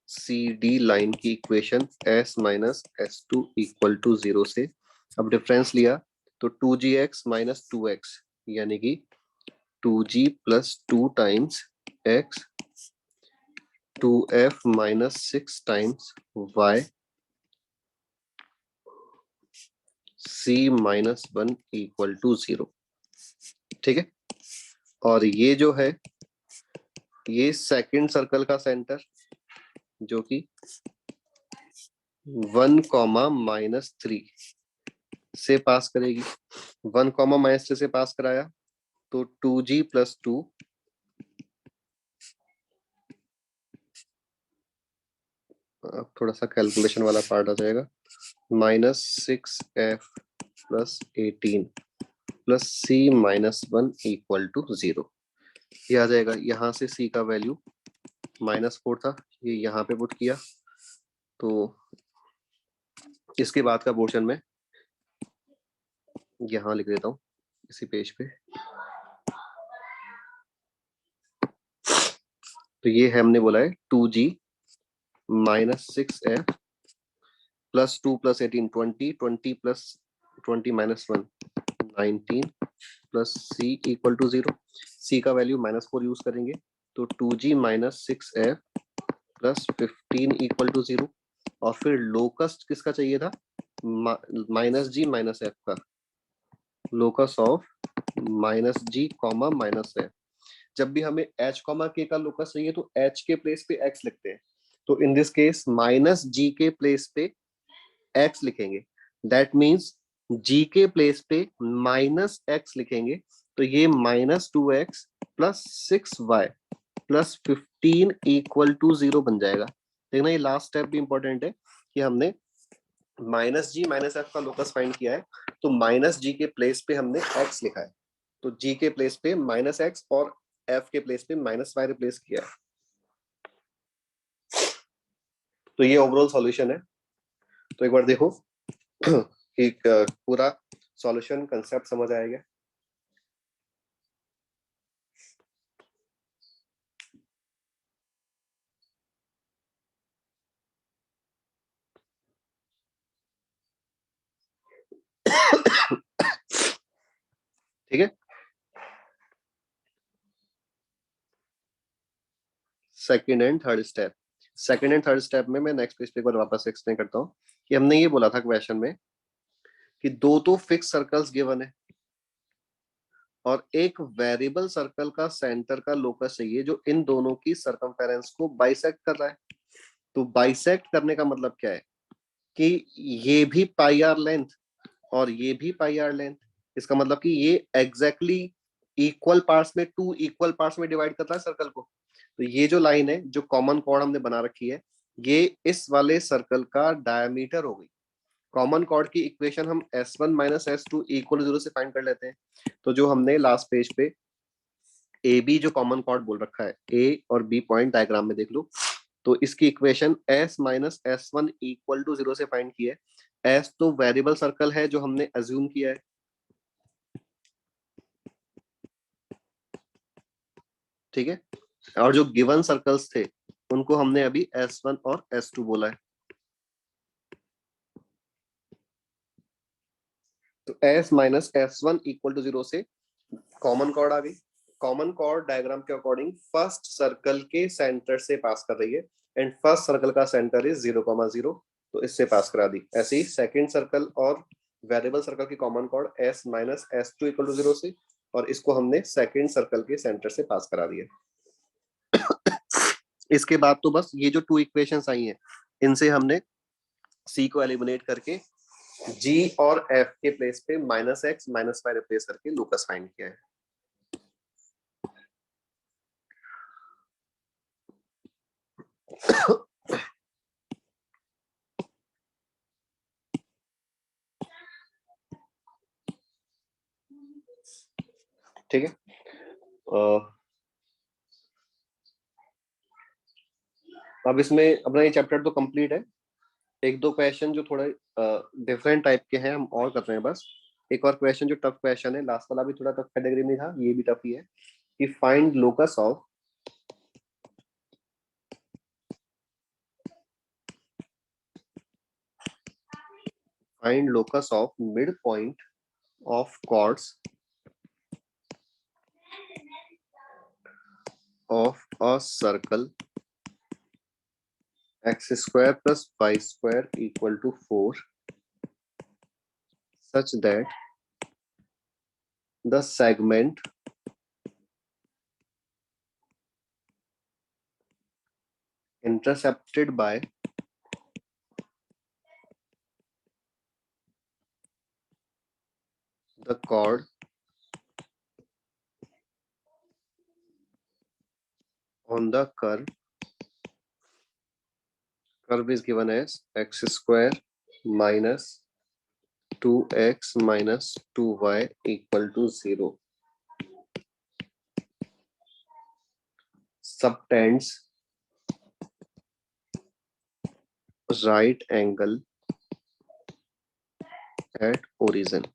Speaker 1: सी डी लाइन की equation S minus S2 equal to 0 से अब डिफरेंस लिया तो 2gx माइनस 2x यानी कि 2g plus 2 times x 2f minus 6 times y c minus 1 equal to 0। ठीक है, और ये जो है ये सेकंड सर्कल का सेंटर जो कि 1 कॉमा माइनस 3 से पास करेगी। 1 कॉमा माइनस 3 से पास कराया तो 2g प्लस 2 अब थोड़ा सा कैलकुलेशन वाला पार्ट आ जाएगा, minus 6f plus 18 plus c minus 1 equal to 0। ये आ जाएगा, यहाँ से c का वैल्यू -4 था, ये यहाँ पे पुट किया तो इसके बाद का पोर्शन में यहाँ लिख देता हूँ इसी पेज पे। तो ये है हमने बोला है 2g minus 6f plus 2 plus 18 20 20 plus 20 minus 1 19 plus C equal to 0। C का वैल्यू -4 यूज करेंगे तो 2g minus 6f plus 15 equal to 0। और फिर लोकस्ट किसका चाहिए था, माइनस जी माइनस एफ का, locus of minus G comma minus F. जब भी हमें h कॉमा के का लोकस चाहिए तो h के प्लेस पे x लिखते हैं, तो इन दिस केस माइनस जी के प्लेस पे x लिखेंगे। दैट मीन्स g के प्लेस पे माइनस x लिखेंगे, तो ये -2x plus 6y plus 15 equal to 0 बन जाएगा। देखना ये लास्ट स्टेप भी इंपॉर्टेंट है कि हमने माइनस जी माइनस एफ का लोकस फाइंड किया है, तो माइनस जी के प्लेस पे हमने x लिखा है, तो g के प्लेस पे माइनस एक्स और f के प्लेस पे माइनस वाई रिप्लेस किया है। तो ये ओवरऑल सॉल्यूशन है। तो एक बार देखो कि पूरा सॉल्यूशन कंसेप्ट समझ आएगा। ठीक है, second and third step. Second and third step में मैं नेक्स्ट पेज पे एक बार वापस एक्सप्लेन करता हूँ कि हमने ये बोला था क्वेश्चन में कि दो तो फिक्स सर्कल्स गिवन है और एक वेरिएबल सर्कल का सेंटर का लोकस चाहिए जो इन दोनों की सरकमफेरेंस को बाइसेक्ट कर रहा है। तो बाइसेक्ट करने का मतलब क्या है कि ये भी पाई आर लेंथ और ये भी पाई आर लेंथ, इसका मतलब कि ये एग्जैक्टली इक्वल पार्ट्स में, टू इक्वल पार्ट्स में डिवाइड कर रहा है सर्कल को। तो ये जो लाइन है, जो कॉमन कॉर्ड हमने बना रखी है, ये इस वाले सर्कल का डायमीटर हो गई। कॉमन कॉर्ड की इक्वेशन हम s1 माइनस s2 इक्वल 0 से फाइंड कर लेते हैं। तो जो हमने लास्ट पेज पे ए बी जो कॉमन कॉर्ड बोल रखा है, ए और बी पॉइंट डायग्राम में देख लो, तो इसकी equation s minus s1 equal to 0 से फाइंड की है। s तो वेरिएबल सर्कल है जो हमने अज्यूम किया है, ठीक है, और जो गिवन सर्कल्स थे उनको हमने अभी s1 और s2 बोला है। तो s minus s1 equal to 0 से कॉमन कॉर्ड आ गई। कॉमन कॉर्ड डायग्राम के अकॉर्डिंग फर्स्ट सर्कल के सेंटर से पास कर रही है एंड फर्स्ट सर्कल का सेंटर इज 0,0, तो इससे पास करा दी। ऐसे ही सेकंड सर्कल और वेरिएबल सर्कल की common chord s minus s2 equal to 0 से, और इसको हमने सेकंड सर्कल के सेंटर से पास करा दिया। इसके बाद तो बस ये जो टू इक्वेशंस आई हैं, इनसे हमने c को एलिमिनेट करके g और f के प्लेस पे minus X minus Y replace करके लोकस फाइंड किया है। ठीक है, अब इसमें अपना ये चैप्टर तो कंप्लीट है। एक दो क्वेश्चन जो थोड़े डिफरेंट टाइप के हैं हम और कर रहे हैं बस। एक और क्वेश्चन जो टफ क्वेश्चन है, लास्ट वाला भी थोड़ा टफ कैटेगरी में था, ये भी टफ ही है कि find locus of mid point of chords of a circle x square plus y square equal to 4 such that the segment intercepted by the chord on the curve is given as x square minus 2x minus 2y equal to 0 subtends right angle at origin।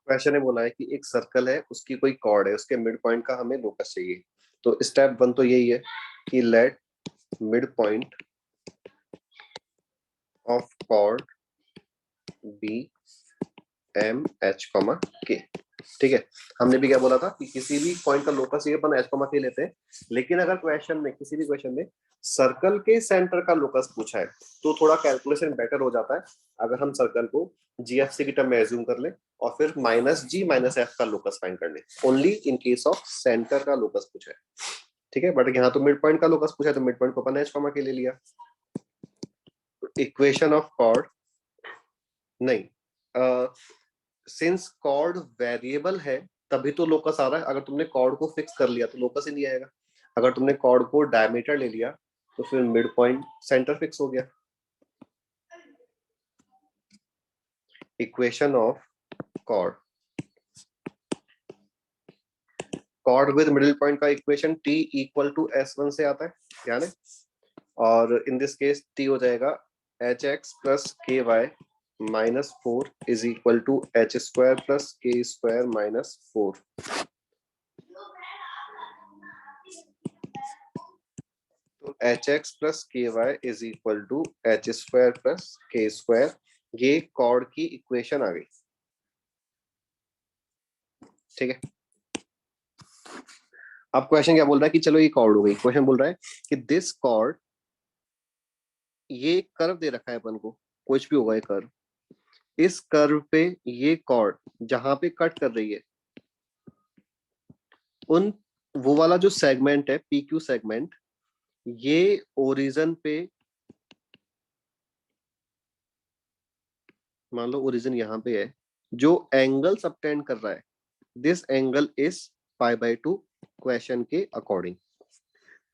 Speaker 1: Question ने बोला है कि एक circle है, उसकी कोई cord है, उसके मिड पॉइंट का हमें लोकस चाहिए। तो स्टेप वन तो यही है कि let mid point of chord be M H comma K. ठीक है, हमने भी क्या बोला था कि किसी भी पॉइंट का लोकस ये अपन एच कॉमा के लेते हैं, लेकिन अगर क्वेश्चन में किसी भी क्वेश्चन में सर्कल के सेंटर का लोकस पूछा है तो थोड़ा कैलकुलेशन बेटर हो जाता है अगर हम सर्कल को जीएफसी की टर्म में एज्यूम कर ले और फिर माइनस जी माइनस एफ का लोकस फाइंड कर ले, only in case of centre का लोकस पूछा है। ठीक है, बट यहाँ तो मिड पॉइंट का लोकस पूछा है तो मिड पॉइंट को अपन एच कॉमा के ले लिया। इक्वेशन ऑफ कॉर्ड नहीं, सिंस कॉर्ड वेरिएबल है तभी तो लोकस आ रहा है। अगर तुमने कॉर्ड को फिक्स कर लिया तो लोकस ही नहीं आएगा। अगर तुमने कॉर्ड को डायमीटर ले लिया तो फिर मिड पॉइंट सेंटर फिक्स हो गया। Equation of chord, chord with middle point का equation t equal to s1 से आता है, ध्यान है। और इन दिस केस t हो जाएगा hx plus ky minus 4 is equal to h square plus k square minus 4। तो hx plus ky is equal to h square plus k square, ये कॉर्ड की इक्वेशन आ गई। ठीक है, अब क्वेश्चन क्या बोल रहा है कि चलो ये कॉर्ड हो गई। क्वेश्चन बोल रहा है कि दिस कॉर्ड, ये कर्व दे रखा है अपन को, कुछ भी होगा ये कर्व, इस कर्व पे ये कॉर्ड जहां पे कट कर रही है उन वो वाला जो सेगमेंट है पी क्यू सेगमेंट, ये ओरिजिन पे, मान लो ओरिजिन यहाँ पे है, जो एंगल सबटेंड कर रहा है दिस एंगल इज π/2 क्वेश्चन के अकॉर्डिंग।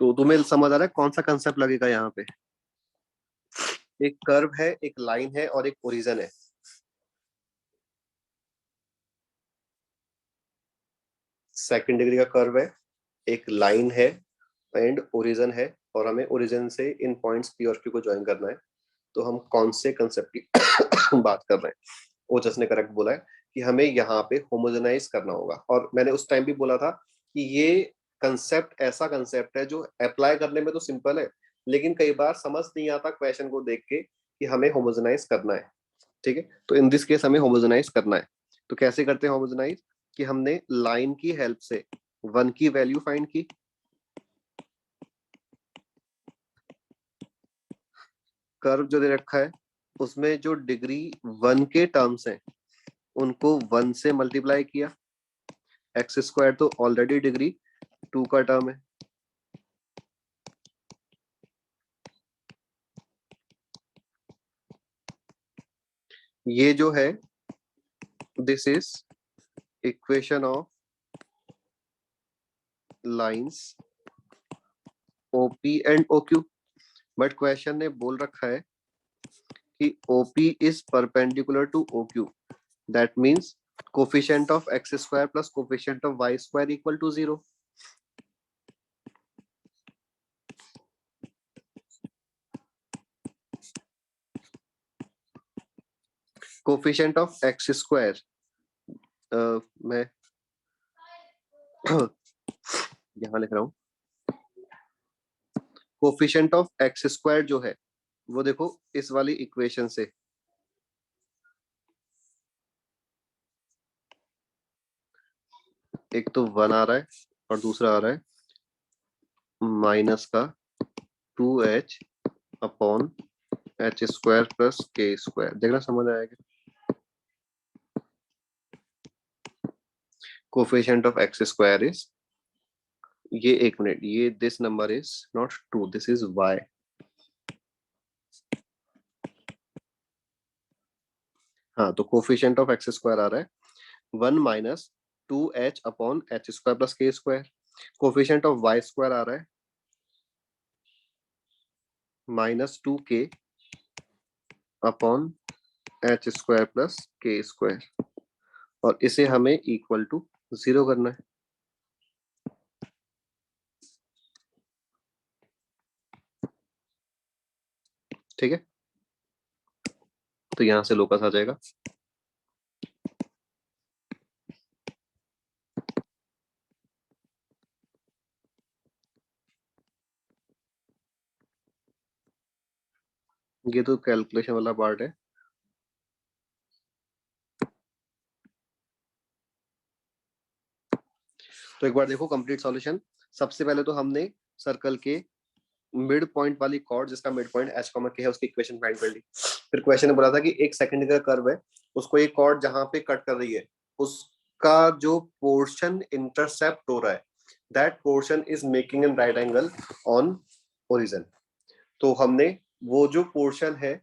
Speaker 1: तो तुम्हें समझ आ रहा है कौन सा कंसेप्ट लगेगा यहाँ पे? एक कर्व है, एक लाइन है और एक ओरिजिन है। सेकंड डिग्री का कर्व है, एक लाइन है एंड ओरिजिन है, और हमें ओरिजिन से इन पॉइंट्स पी और क्यू को ज्वाइन करना है। तो हम कौन से कंसेप्ट की बात कर रहे हैं? ओजस ने करेक्ट बोला है कि हमें यहाँ पे होमोजेनाइज करना होगा। और मैंने उस टाइम भी बोला था कि ये कंसेप्ट ऐसा कंसेप्ट है जो अप्लाई करने में तो सिंपल है, लेकिन कई बार समझ नहीं आता क्वेश्चन को देख के कि हमें होमोजेनाइज करना है। ठीक है, तो इन दिस केस हमें होमोजेनाइज करना है। तो कैसे करते हैं होमोजेनाइज? कि हमने लाइन की हेल्प से 1 की वैल्यू फाइंड की, कर्व जो दे रखा है उसमें जो डिग्री 1 के टर्म्स हैं उनको 1 से मल्टीप्लाई किया, एक्स स्क्वायर तो ऑलरेडी डिग्री 2 का टर्म है, ये जो है this is equation of lines OP and OQ. But question ने बोल रखा है कि OP is perpendicular to OQ. That means coefficient of x square plus coefficient of y square equal to 0. Coefficient of x square, मैं यहाँ लिख रहा हूँ, कोफिशिएंट ऑफ एक्स स्क्वायर जो है वो देखो इस वाली इक्वेशन से, एक तो 1 आ रहा है और दूसरा आ रहा है माइनस का 2h upon h square plus k square. देखना समझ आएगा। Coefficient of x square is, ये एक मिनट, ये this number is not 2, this is y। हाँ, तो कोफिशिएंट ऑफ एक्स स्क्वायर आ रहा है 1 minus 2h upon h square plus k square. Coefficient of y square आ रहा है -2k upon h square plus k square, और इसे हमें इक्वल टू 0 करना है। ठीक है, तो यहां से लोकस आ जाएगा ये तो कैलकुलेशन वाला पार्ट है। तो एक बार देखो कंप्लीट सॉल्यूशन। सबसे पहले तो हमने सर्कल के मिड पॉइंट वाली कॉर्ड जिसका मिड पॉइंट एच कॉमा के है उसकी इक्वेशन फाइंड कर ली। फिर क्वेश्चन ने बोला था कि एक सेकंड का कर्व है, उसको एक कॉर्ड जहां पे कट कर रही है उसका जो पोर्शन इंटरसेप्ट हो रहा है that portion is making an right angle on origin. तो हमने वो जो पोर्शन है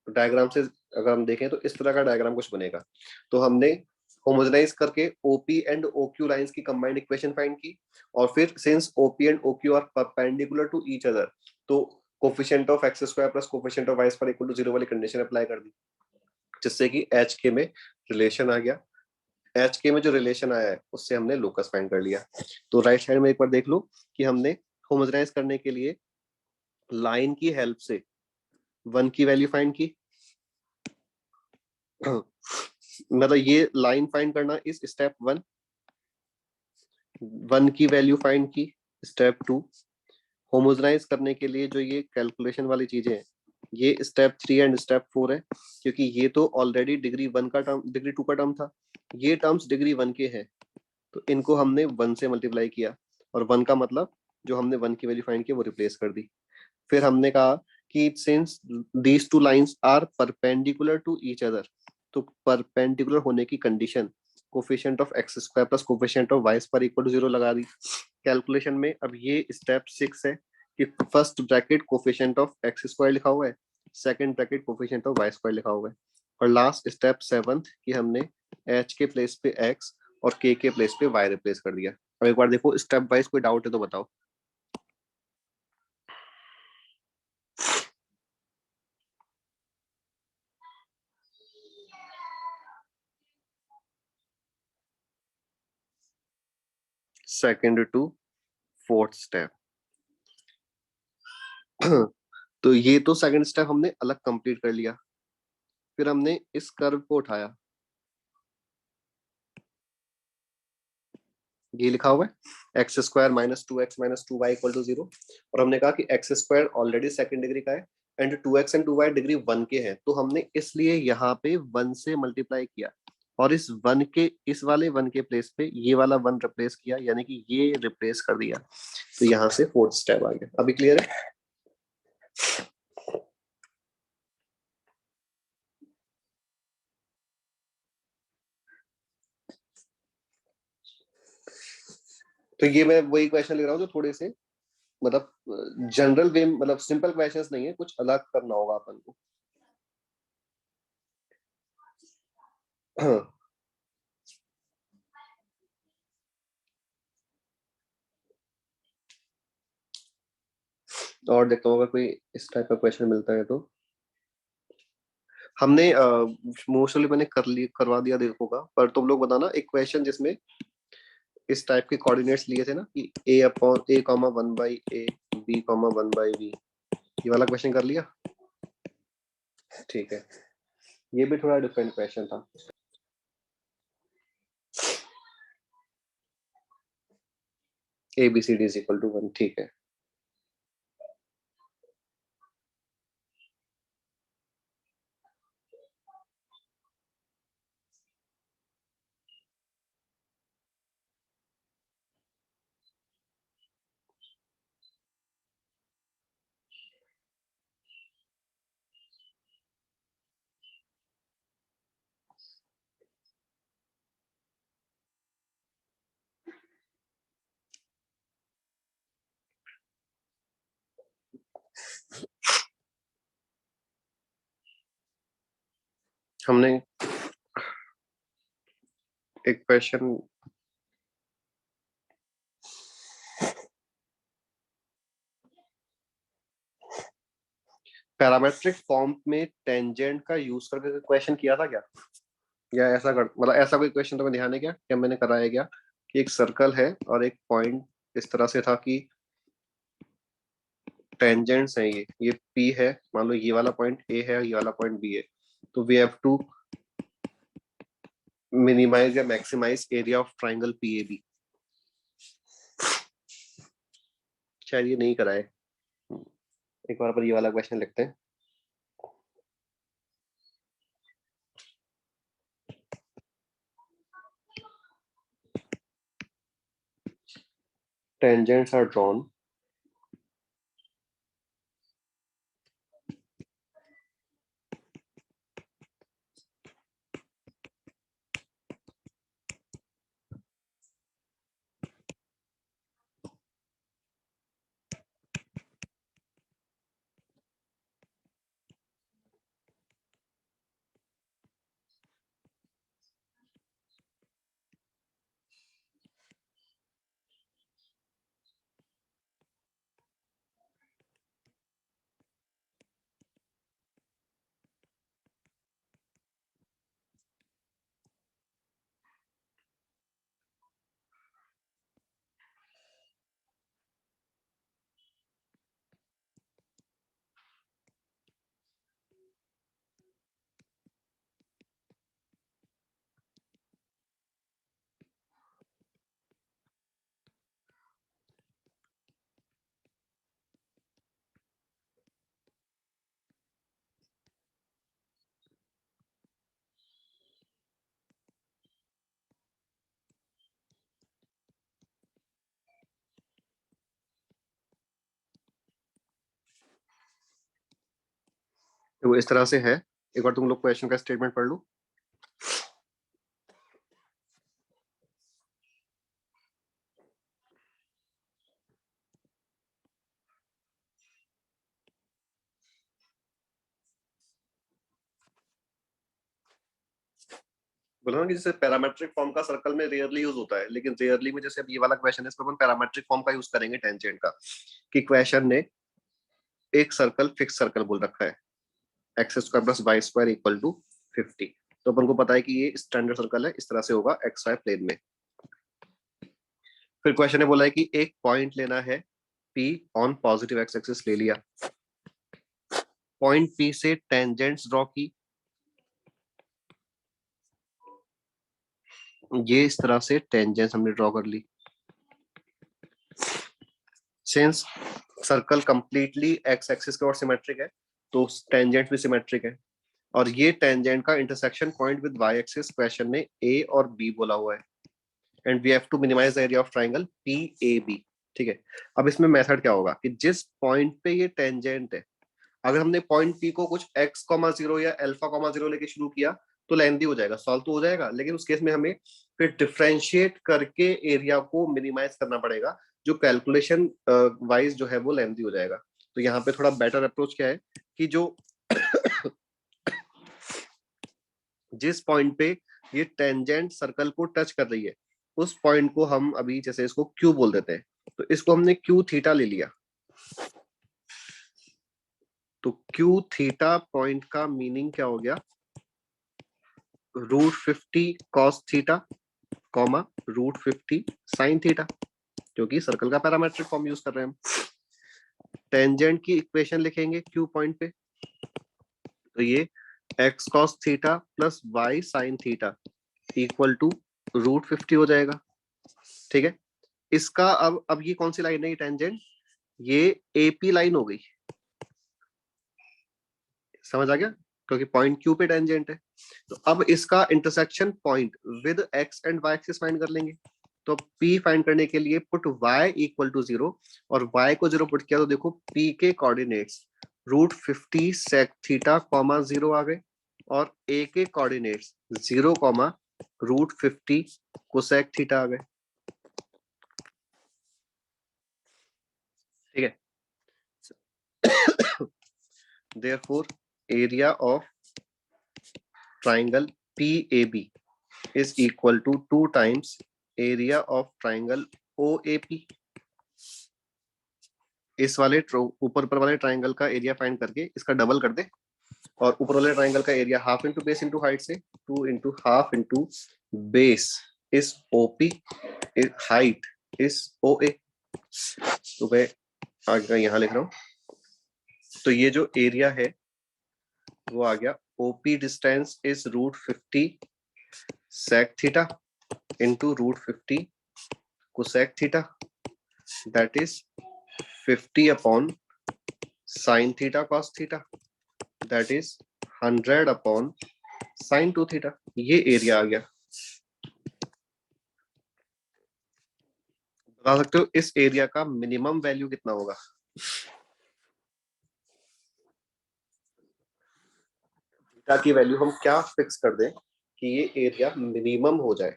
Speaker 1: डायग्राम से अगर हम देखें तो इस तरह का डायग्राम कुछ बनेगा। तो हमने होमोजेनाइज करके ओपी एंड ओक्यू लाइंस की कंबाइंड इक्वेशन फाइंड की, और फिर since OP and OQ are perpendicular to each other तो coefficient of x square plus coefficient of Y square equal to 0 वाली कंडीशन अप्लाई कर दी, जिससे कि एच के में रिलेशन आ गया। एच के में जो रिलेशन आया है उससे हमने लोकस फाइंड कर लिया। तो राइट साइड में एक बार देख लो कि हमने होमोजेनाइज करने के लिए लाइन की हेल्प से वन की वैल्यू फाइंड की। मतलब ये लाइन फाइंड करना इस स्टेप वन, वन की वैल्यू फाइंड की स्टेप टू, होमोजेनाइज करने के लिए जो ये कैलकुलेशन वाली चीजें हैं ये step three and step four है, क्योंकि ये तो ऑलरेडी डिग्री वन का टर्म डिग्री टू का टर्म था, ये टर्म्स डिग्री वन के हैं तो इनको हमने वन से मल्टीप्लाई किया, और वन का मतलब जो हमने वन की वैल्यू फाइंड की वो रिप्लेस कर दी। फिर हमने कहा कि since these two lines are perpendicular to each other, तो परपेंडिकुलर होने की condition coefficient of x square plus coefficient of Y square equal to 0 लगा दी। कैलकुलेशन में अब ये स्टेप 6 है कि first bracket coefficient of x square लिखा हुआ है, second bracket coefficient of Y square लिखा हुआ है, और लास्ट स्टेप 7 कि हमने एच के प्लेस पे एक्स और के प्लेस पे वाई रिप्लेस कर दिया। अब एक बार देखो स्टेप वाइज कोई डाउट है तो बताओ। Second to fourth step. तो ये तो सेकंड स्टेप हमने अलग कंप्लीट कर लिया। फिर हमने इस कर्व को उठाया, ये लिखा हुआ है x square minus two x minus two y equal to 0, और हमने कहा कि x square already second degree का है and two x and two y degree one के हैं, तो हमने इसलिए यहाँ पे वन से मल्टीप्लाई किया, और इस वन के इस वाले वन के प्लेस पे ये वाला वन रिप्लेस किया, यानी कि ये रिप्लेस कर दिया। तो यहाँ से फोर्थ स्टेप आ गया। अभी क्लियर है? तो ये मैं वही क्वेश्चन ले रहा हूँ जो थोड़े से मतलब जनरल वे, मतलब सिंपल क्वेश्चंस नहीं है, कुछ अलग करना होगा अपन को। और देखता हूँ अगर कोई इस टाइप का क्वेश्चन मिलता है तो। हमने मोस्टली मैंने करवा दिया देखोगा, पर तुम लोग बताना एक क्वेश्चन जिसमें इस टाइप के कोऑर्डिनेट्स लिए थे ना कि a upon a comma one by a, b comma one by b, ये वाला क्वेश्चन कर लिया? ठीक है, ये भी थोड़ा डिफरेंट क्वेश्चन था। A B C D is equal to one, ठीक है। हमने एक क्वेश्चन पैरामेट्रिक फॉर्म में टेंजेंट का यूज करके क्वेश्चन किया था क्या? या ऐसा कर मतलब ऐसा कोई क्वेश्चन तुम्हें ध्यान है क्या, क्या मैंने कराया क्या कि एक सर्कल है और एक पॉइंट इस तरह से था कि टेंजेंट्स हैं, ये P है, मान लो ये वाला पॉइंट A है और ये वाला पॉइंट B है, तो वी हैव टू मिनिमाइज या maximize area of triangle PAB। शायद ये नहीं कराए, एक बार पर ये वाला क्वेश्चन लिखते हैं। tangents are drawn, तो इस तरह से है। एक बार तुम लोग क्वेश्चन का स्टेटमेंट पढ़ लो। बोला ना कि जैसे पैरामेट्रिक फॉर्म का सर्कल में रेयरली यूज होता है, लेकिन रेयरली में जैसे अब ये वाला क्वेश्चन है इसमें अपन पैरामेट्रिक फॉर्म का यूज करेंगे टेंजेंट का। कि क्वेश्चन ने एक सर्कल फिक्स सर्कल बोल रखा है, x square plus Y square equal to 50। तो अपन को पता है कि ये स्टैंडर्ड सर्कल है, इस तरह से होगा एक्स वाई प्लेन में। फिर क्वेश्चन ने बोला है कि एक पॉइंट लेना है P on positive x axis ले लिया, पॉइंट P से टेंजेंट्स ड्रॉ की, ये इस तरह से टेंजेंट्स हमने ड्रॉ कर ली। Since circle completely x axis के और सिमेट्रिक है तो टेंजेंट भी सिमेट्रिक है, और ये टेंजेंट का intersection point with y axis question ने ए और बी बोला हुआ है, and we have to minimize the area of triangle P A B. ठीक है, अब इसमें मेथड क्या होगा कि जिस पॉइंट पे ये टेंजेंट है, अगर हमने पॉइंट पी को कुछ एक्स कॉमा जीरो या अल्फा कॉमा जीरो लेके शुरू किया तो लेंथी हो जाएगा, सॉल्व तो हो जाएगा, लेकिन उस केस में हमें फिर डिफ्रेंशिएट करके एरिया को मिनिमाइज करना पड़ेगा, जो कैलकुलेशन वाइज जो है वो लेंथी हो जाएगा। तो यहाँ पे थोड़ा बेटर अप्रोच क्या है कि जो जिस पॉइंट पे ये टेंजेंट सर्कल को टच कर रही है उस पॉइंट को हम अभी जैसे इसको क्यू बोल देते हैं, तो इसको हमने क्यू थीटा ले लिया। तो क्यू थीटा पॉइंट का मीनिंग क्या हो गया, √50 cos theta comma √50 sine theta, क्योंकि सर्कल का पैरामेट्रिक फॉर्म यूज कर रहे हैं हम। टेंजेंट की इक्वेशन लिखेंगे क्यू पॉइंट पे, तो ये x cos theta plus y sine theta equal to √50 हो जाएगा। ठीक है, इसका अब ये कौन सी लाइन है, ये टेंजेंट, ये एपी लाइन हो गई, समझ आ गया, क्योंकि पॉइंट क्यू पे टेंजेंट है। तो अब इसका intersection point with x and y axis find कर लेंगे। तो P फाइंड करने के लिए पुट y इक्वल टू 0, और y को 0 पुट किया तो देखो P के कोऑर्डिनेट्स √50 सेक थीटा कॉमा 0 आ गए, और A के कोऑर्डिनेट्स 0 कॉमा √50 कोसेक थीटा आ गए। ठीक है, therefore area of triangle PAB is equal to 2 times area of triangle OAP। इस वाले ऊपर ऊपर वाले ट्राइंगल का एरिया फाइंड करके इसका डबल कर दे, और ऊपर वाले ट्राइंगल का area half into base into height से 2 into half into base is OP, height is OA। तो मैं आगे यहाँ लिख रहा हूँ, तो ये जो एरिया है वो आ गया OP distance is √50 sec theta into √50 cosec theta, that is 50 upon sin theta cos theta, that is 100 upon sin 2 theta. ये एरिया आ गया। बता सकते हो इस एरिया का मिनिमम वैल्यू कितना होगा? थीटा की वैल्यू हम क्या फिक्स कर दें कि ये एरिया मिनिमम हो जाए?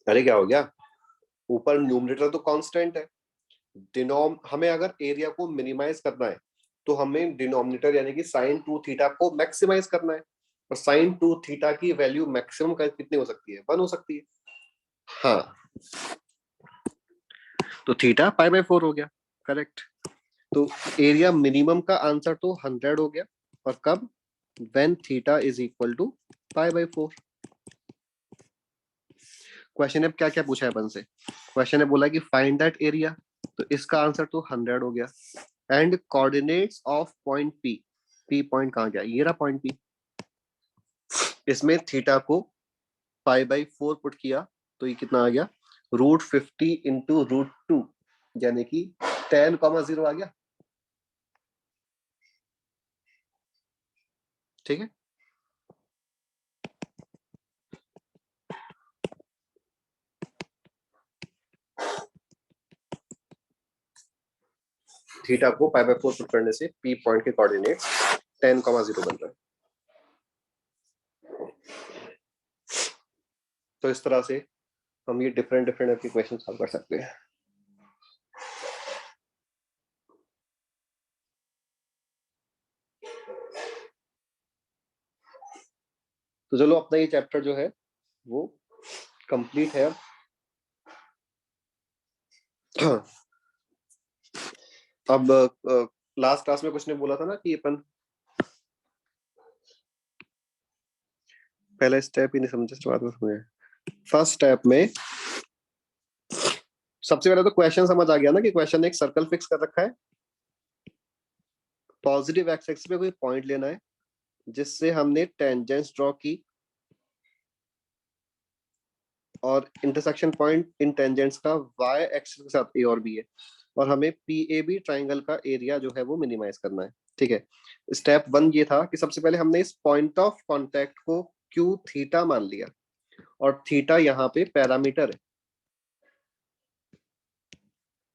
Speaker 1: अरे क्या हो गया, ऊपर न्यूमरेटर तो कांस्टेंट है, डिनोम हमें अगर एरिया को मिनिमाइज करना है तो हमें डिनोमिनेटर यानी कि साइन टू थीटा को मैक्सिमाइज करना है, और साइन टू थीटा की वैल्यू मैक्सिमम कितनी हो सकती है? 1 हो सकती है। हाँ, तो थीटा पाई बाय 4 हो गया। करेक्ट। तो एरिया मिनिमम का आंसर तो 100 हो गया। और कब? When theta is equal to pi by 4। Question ने क्या क्या पूछा है अपन से? क्वेश्चन ने बोला कि फाइंड दैट एरिया, तो इसका आंसर तो 100 हो गया। And coordinates of point P, P point कहाँ गया? ये रहा पॉइंट पी। इसमें थीटा को पाई बाई 4 पुट किया तो ये कितना आ गया? √50 इंटू √2, यानी कि 10,0 आ गया। ठीक है। थीटा को पाई बाय 4 पुट करने से पी पॉइंट के कोऑर्डिनेट्स 10,0 बन रहा है। तो इस तरह से हम ये डिफरेंट डिफरेंट आपके क्वेश्चन सॉल्व कर सकते हैं। तो चलो अपना ये चैप्टर जो है वो कंप्लीट है। अब लास्ट क्लास में कुछ ने बोला था ना कि अपन पहला स्टेप ही नहीं समझे, बाद में समझे। फर्स्ट स्टेप में सबसे पहले तो क्वेश्चन समझ आ गया ना कि क्वेश्चन ने एक सर्कल फिक्स कर रखा है, पॉजिटिव एक्स एक्सिस पे कोई पॉइंट लेना है जिससे हमने टेंजेंस ड्रॉ की, और इंटरसेक्शन पॉइंट इन टेंजेंट्स का वाई एक्सिस के साथ ए और बी है, और हमें पी ए बी ट्राइंगल का एरिया जो है वो मिनिमाइज करना है। ठीक है। स्टेप 1 ये था कि सबसे पहले हमने इस पॉइंट ऑफ कांटेक्ट को क्यू थीटा मान लिया, और थीटा यहाँ पे पैरामीटर है।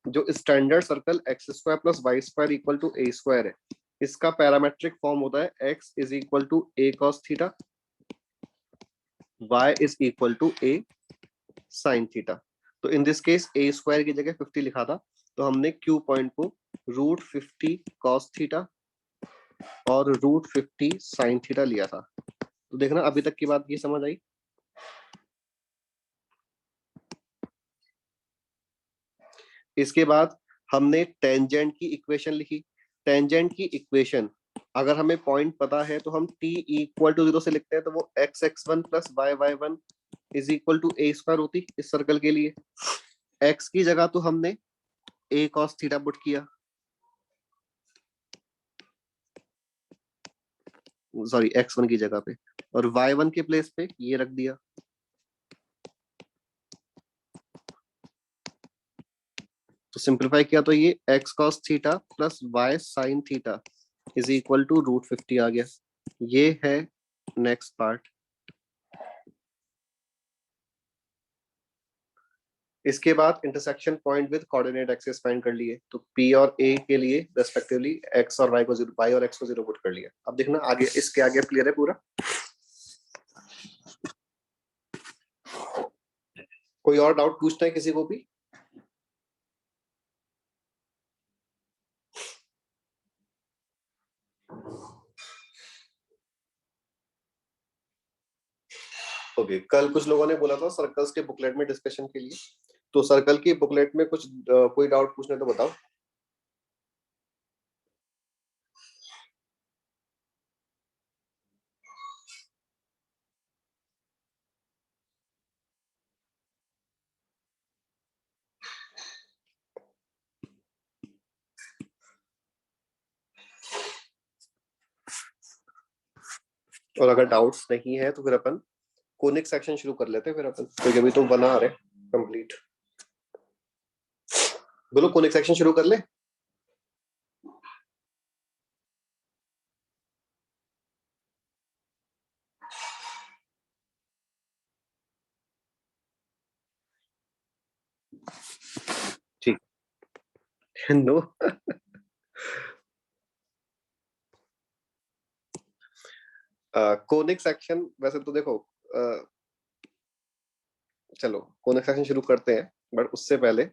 Speaker 1: जो standard circle x square plus Y square equal to a square है, इसका पैरामेट्रिक फॉर्म होता है x is equal to a cos theta, y is equal to a sine theta. तो in this case a square की जगह 50 लिखा था, तो हमने क्यू पॉइंट को √50 कॉस थीटा और √50 साइन थीटा लिया था। तो देखना अभी तक की बात ये समझ आई। इसके बाद हमने टेंजेंट की इक्वेशन लिखी। टेंजेंट की इक्वेशन अगर हमें पॉइंट पता है तो हम t इक्वल टू 0 से लिखते हैं, तो वो x(x1) plus y(y1) is equal to a square होती इस सर्कल के लिए। x की जगह तो हमने a cos थीटा पुट किया, सॉरी x1 की जगह पे, और y1 के प्लेस पे ये रख दिया। तो सिंप्लीफाई किया तो ये x cos theta plus y sin theta is equal to √50 आ गया। ये है नेक्स्ट पार्ट। इसके बाद intersection point with coordinate axis find कर लिए, तो P और A के लिए रेस्पेक्टिवली x और y को 0, y और x को 0 पुट कर लिया। अब देखना आगे, इसके आगे क्लियर है पूरा? कोई और डाउट पूछना है किसी को भी? ओके, कल कुछ लोगों ने बोला था सर्कल्स के बुकलेट में डिस्कशन के लिए, तो सर्कल की बुकलेट में कुछ कोई डाउट पूछना तो बताओ। और अगर डाउट्स नहीं है तो फिर अपन कोनिक सेक्शन शुरू कर लेते हैं फिर अपन, क्योंकि अभी तो बना रहे कंप्लीट। बोलो कौन एक सेक्शन शुरू कर ले। ठीक। नो। कोनिक सेक्शन वैसे तो देखो, चलो कोनिक सेक्शन शुरू करते हैं, बट उससे पहले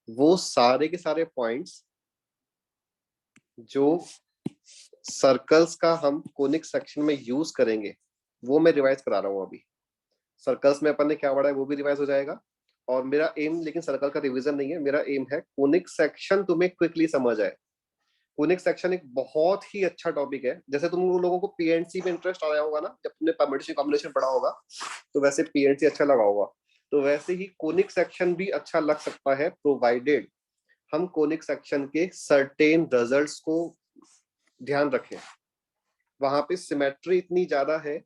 Speaker 1: वो सारे के सारे पॉइंट्स जो सर्कल्स का हम कोनिक सेक्शन में यूज करेंगे वो मैं रिवाइज करा रहा हूँ अभी। सर्कल्स में अपन ने क्या पढ़ा है वो भी रिवाइज हो जाएगा। और मेरा एम लेकिन सर्कल का रिवीजन नहीं है, मेरा एम है कोनिक सेक्शन तुम्हें क्विकली समझ आए। कोनिक सेक्शन एक बहुत ही अच्छा टॉपिक है। जैसे तुम लोगों को पीएनसी में इंटरेस्ट आया होगा ना जब तुमने परम्यूटेशन कॉम्बिनेशन पढ़ा होगा, तो वैसे पीएनसी अच्छा लगा होगा, तो वैसे ही कोनिक सेक्शन भी अच्छा लग सकता है, प्रोवाइडेड हम कोनिक सेक्शन के सर्टेन रिजल्ट्स को ध्यान रखें। वहां पे सिमेट्री इतनी ज्यादा है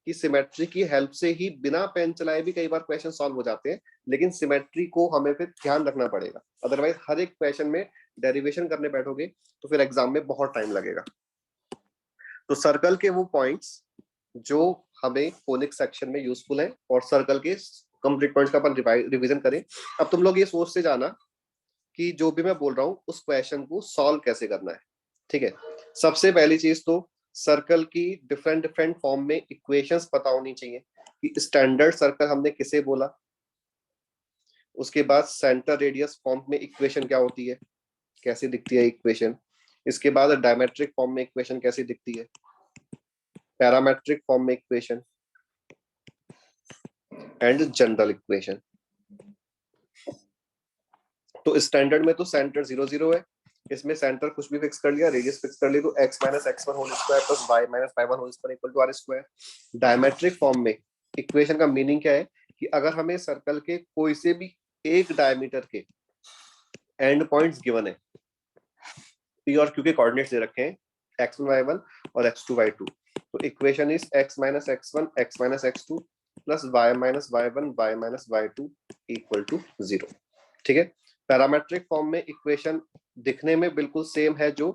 Speaker 1: कि सिमेट्री की हेल्प से ही बिना पेन चलाए भी कई बार क्वेश्चन सॉल्व हो जाते हैं, लेकिन सिमेट्री को हमें फिर ध्यान रखना पड़ेगा, अदरवाइज हर एक क्वेश्चन में डेरिवेशन करने बैठोगे तो फिर एग्जाम में बहुत टाइम लगेगा। तो सर्कल के वो पॉइंट्स जो हमें कोनिक सेक्शन में यूजफुल है और सर्कल के कंप्लीट पॉइंट्स का अपन रिवीजन करें। अब तुम लोग ये सोच से जाना कि जो भी मैं बोल रहा हूँ उस क्वेश्चन को सॉल्व कैसे करना है। ठीक है, सबसे पहली चीज तो सर्कल की डिफरेंट डिफरेंट फॉर्म में इक्वेशंस पता होनी चाहिए कि स्टैंडर्ड सर्कल हमने किसे बोला। उसके बाद सेंटर रेडियस फॉर्म में इक्वेशन क्या होती है, कैसी दिखती है इक्वेशन। इसके बाद डायमेट्रिक फॉर्म में इक्वेशन कैसी दिखती है, पैरामेट्रिक फॉर्म में इक्वेशन, एंड जनरल इक्वेशन। तो स्टैंडर्ड में तो सेंटर 0 0 है, इसमें सेंटर कुछ भी फिक्स कर लिया, रेडियस फिक्स कर ली, तो x minus x one whole square plus y minus y one whole square equal to r square. Diametric form में इक्वेशन का मीनिंग क्या है कि अगर हमें सर्कल के कोई से भी एक डायमीटर के एंड पॉइंट्स गिवन है, पी और क्यू के कोऑर्डिनेट्स दे रखे हैं x1 y1 और x2 y2, तो equation is x minus x1 x minus x2 plus y minus y1 y minus y2 equal to 0। ठीक है, पैरामेट्रिक फॉर्म में इक्वेशन दिखने में बिल्कुल सेम है जो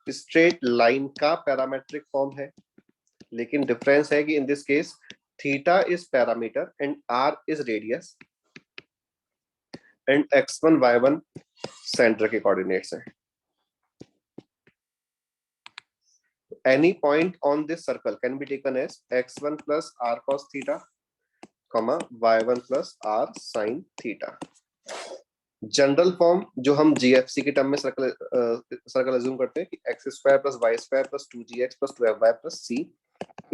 Speaker 1: स्ट्रेट लाइन का पैरामेट्रिक फॉर्म है, लेकिन डिफरेंस है कि इन this case theta is parameter and r is radius and x1 y1 centre के कोऑर्डिनेट्स हैं। Any point on this circle can be taken as x1 plus r cos theta, y1 plus r sin theta। General form जो हम GFC के term में circle assume करते हैं कि x square plus Y square plus 2gx plus 2fy plus c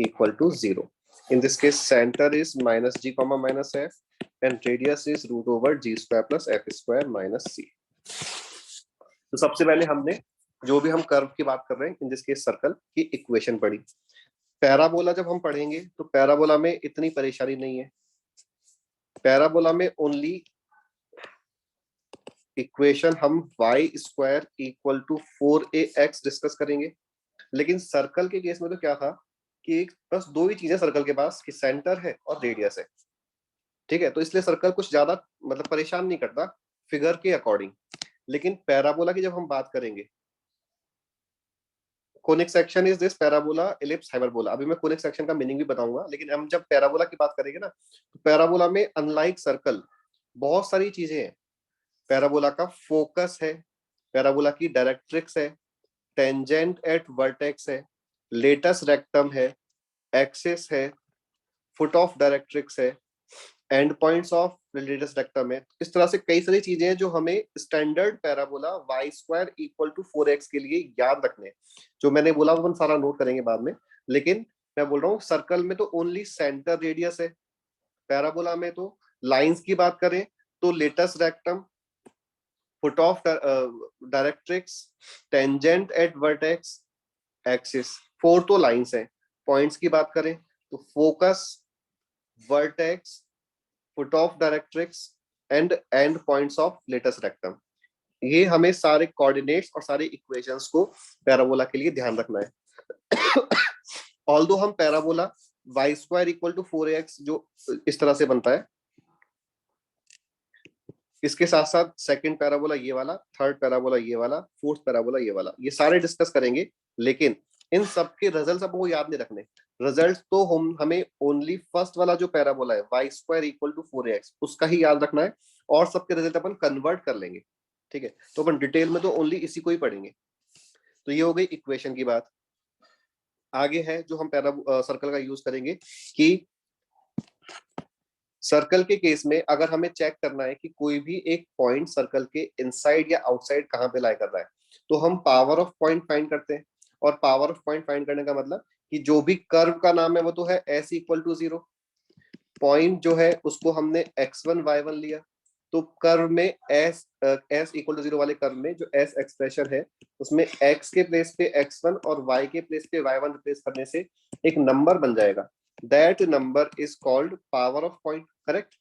Speaker 1: equal to 0। In this case centre is minus g comma minus f and radius is root over g square plus f square minus c। तो सबसे पहले हमने जो भी हम curve की बात कर रहे हैं इन दिस केस सर्कल की इक्वेशन पढ़ी। पैराबोला जब हम पढ़ेंगे तो पैराबोला में इतनी परेशानी नहीं है, पैराबोला में ओनली इक्वेशन हम y square equal to 4ax discuss करेंगे। लेकिन सर्कल के केस में तो क्या था कि बस दो ही चीजें सर्कल के पास कि सेंटर है और रेडियस है। ठीक है, तो इसलिए सर्कल कुछ ज्यादा मतलब परेशान नहीं करता फिगर के अकॉर्डिंग। लेकिन पैराबोला की जब हम बात करेंगे, conic section is this parabola ellipse hyperbola. अभी मैं कोनिक सेक्शन का मीनिंग भी बताऊंगा, लेकिन हम जब पैराबोला की बात करेंगे ना, तो पैराबोला में अनलाइक सर्कल बहुत सारी चीजें हैं। पैराबोला का फोकस है, पैराबोला की डायरेक्ट्रिक्स है, टेंजेंट एट वर्टेक्स है, लेटस रेक्टम है, एक्सिस है, फुट ऑफ डायरेक्ट्रिक्स है, end points of latus rectum है। इस तरह से कई सारी चीजें हैं जो हमें standard parabola y square equal to 4x के लिए याद रखने हैं। जो मैंने बोला वो हम सारा नोट करेंगे बाद में, लेकिन मैं बोल रहा हूँ सर्कल में तो ओनली सेंटर रेडियस है। पैराबोला में तो लाइंस की बात करें तो latus rectum, foot of directrix, tangent at vertex, axis, 4 तो लाइंस है। पॉइंट्स की बात करें तो focus, vertex, foot of directrix and end points of latus rectum. ये हमें सारे कोऑर्डिनेट्स और सारे इक्वेशंस को पैराबोला के लिए ध्यान रखना है। ऑल्दो हम parabola y square equal to 4ax जो इस तरह से बनता है, इसके साथ साथ सेकंड पैराबोला ये वाला, थर्ड पैराबोला ये वाला, फोर्थ पैराबोला ये वाला, ये सारे डिस्कस करेंगे। लेकिन इन सब के रिजल्ट आपको याद नहीं रखने। रिजल्ट तो हम हमें ओनली फर्स्ट वाला जो पैराबोला है Y square equal to 4ax उसका ही याद रखना है, और सबके रिजल्ट अपन कन्वर्ट कर लेंगे। ठीक है, तो अपन डिटेल में तो ओनली इसी को ही पढ़ेंगे। तो ये हो गई इक्वेशन की बात। आगे है जो हम सर्कल का यूज करेंगे कि सर्कल के केस में अगर हमें चेक करना है कि कोई भी एक पॉइंट सर्कल के इनसाइड या आउटसाइड कहाँ पे लाई कर रहा है, तो हम पावर ऑफ पॉइंट फाइंड करते हैं। और पावर ऑफ पॉइंट फाइंड करने का मतलब कि जो भी कर्व का नाम है वो तो है s इक्वल टू 0, पॉइंट जो है उसको हमने x1 y1 लिया, तो कर्व में s इक्वल टू 0 वाले कर्व में जो s एक्सप्रेशन है उसमें x के प्लेस पे x1 और y के प्लेस पे y1 रिप्लेस करने से एक नंबर बन जाएगा। That number is called power of point, correct?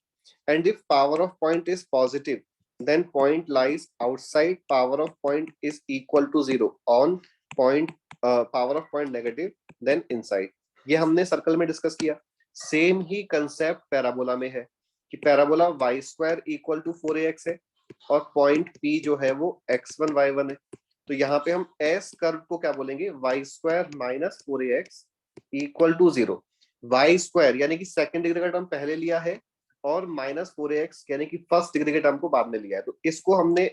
Speaker 1: And if power of point is positive, then point lies outside power of point is equal to 0. On point power of point negative, then inside. ये हमने circle में discuss किया। Same ही concept parabola में है कि parabola y square equal to 4ax है और point P जो है वो x1 y1 है। तो यहाँ पे हम s कर्व को क्या बोलेंगे, y square minus 4ax equal to 0। Y square यानी कि सेकंड डिग्री का टर्म पहले लिया है और -4ax यानी कि फर्स्ट डिग्री के टर्म को बाद में लिया है, तो इसको हमने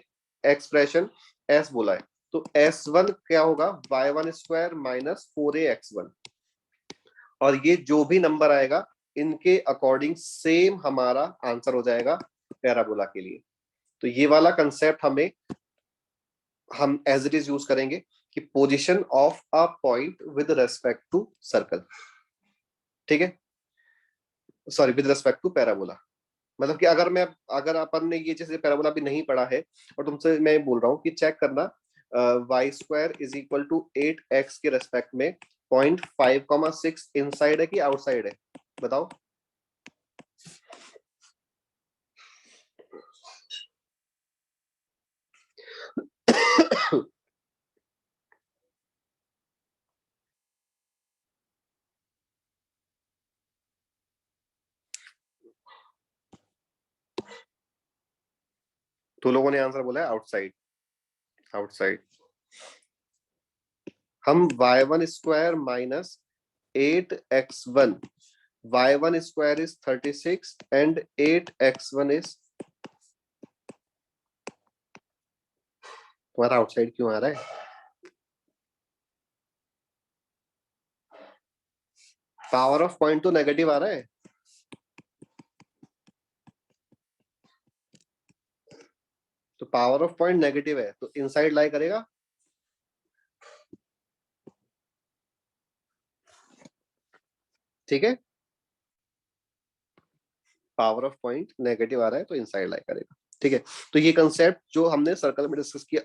Speaker 1: एक्सप्रेशन s बोला है। तो s1 क्या होगा, y1 स्क्वायर माइनस 4ax1, और ये जो भी नंबर आएगा इनके अकॉर्डिंग सेम हमारा आंसर हो जाएगा पैराबोला के लिए। तो ये वाला कंसेप्ट हम एज इट इज यूज करेंगे कि position of a point with respect to circle. ठीक है, sorry, with respect to parabola. मतलब कि अगर अपन ने ये जैसे पैराबोला भी नहीं पढ़ा है और तुमसे मैं बोल रहा हूँ कि चेक करना y square is equal to 8x के रेस्पेक्ट में 0.5,6 इनसाइड है कि आउटसाइड है, बताओ। तो लोगों ने आंसर बोला है आउटसाइड। आउटसाइड हम y1 square minus 8x1, y1 square is 36 and 8x1 is, तुम्हारा आउटसाइड क्यों आ रहा है? पावर ऑफ पॉइंट तो नेगेटिव आ रहा है, तो पावर ऑफ पॉइंट नेगेटिव है तो इनसाइड लाई करेगा। ठीक है, पावर ऑफ पॉइंट नेगेटिव आ रहा है तो इनसाइड लाई करेगा। ठीक है, तो ये कंसेप्ट जो हमने सर्कल में डिस्कस किया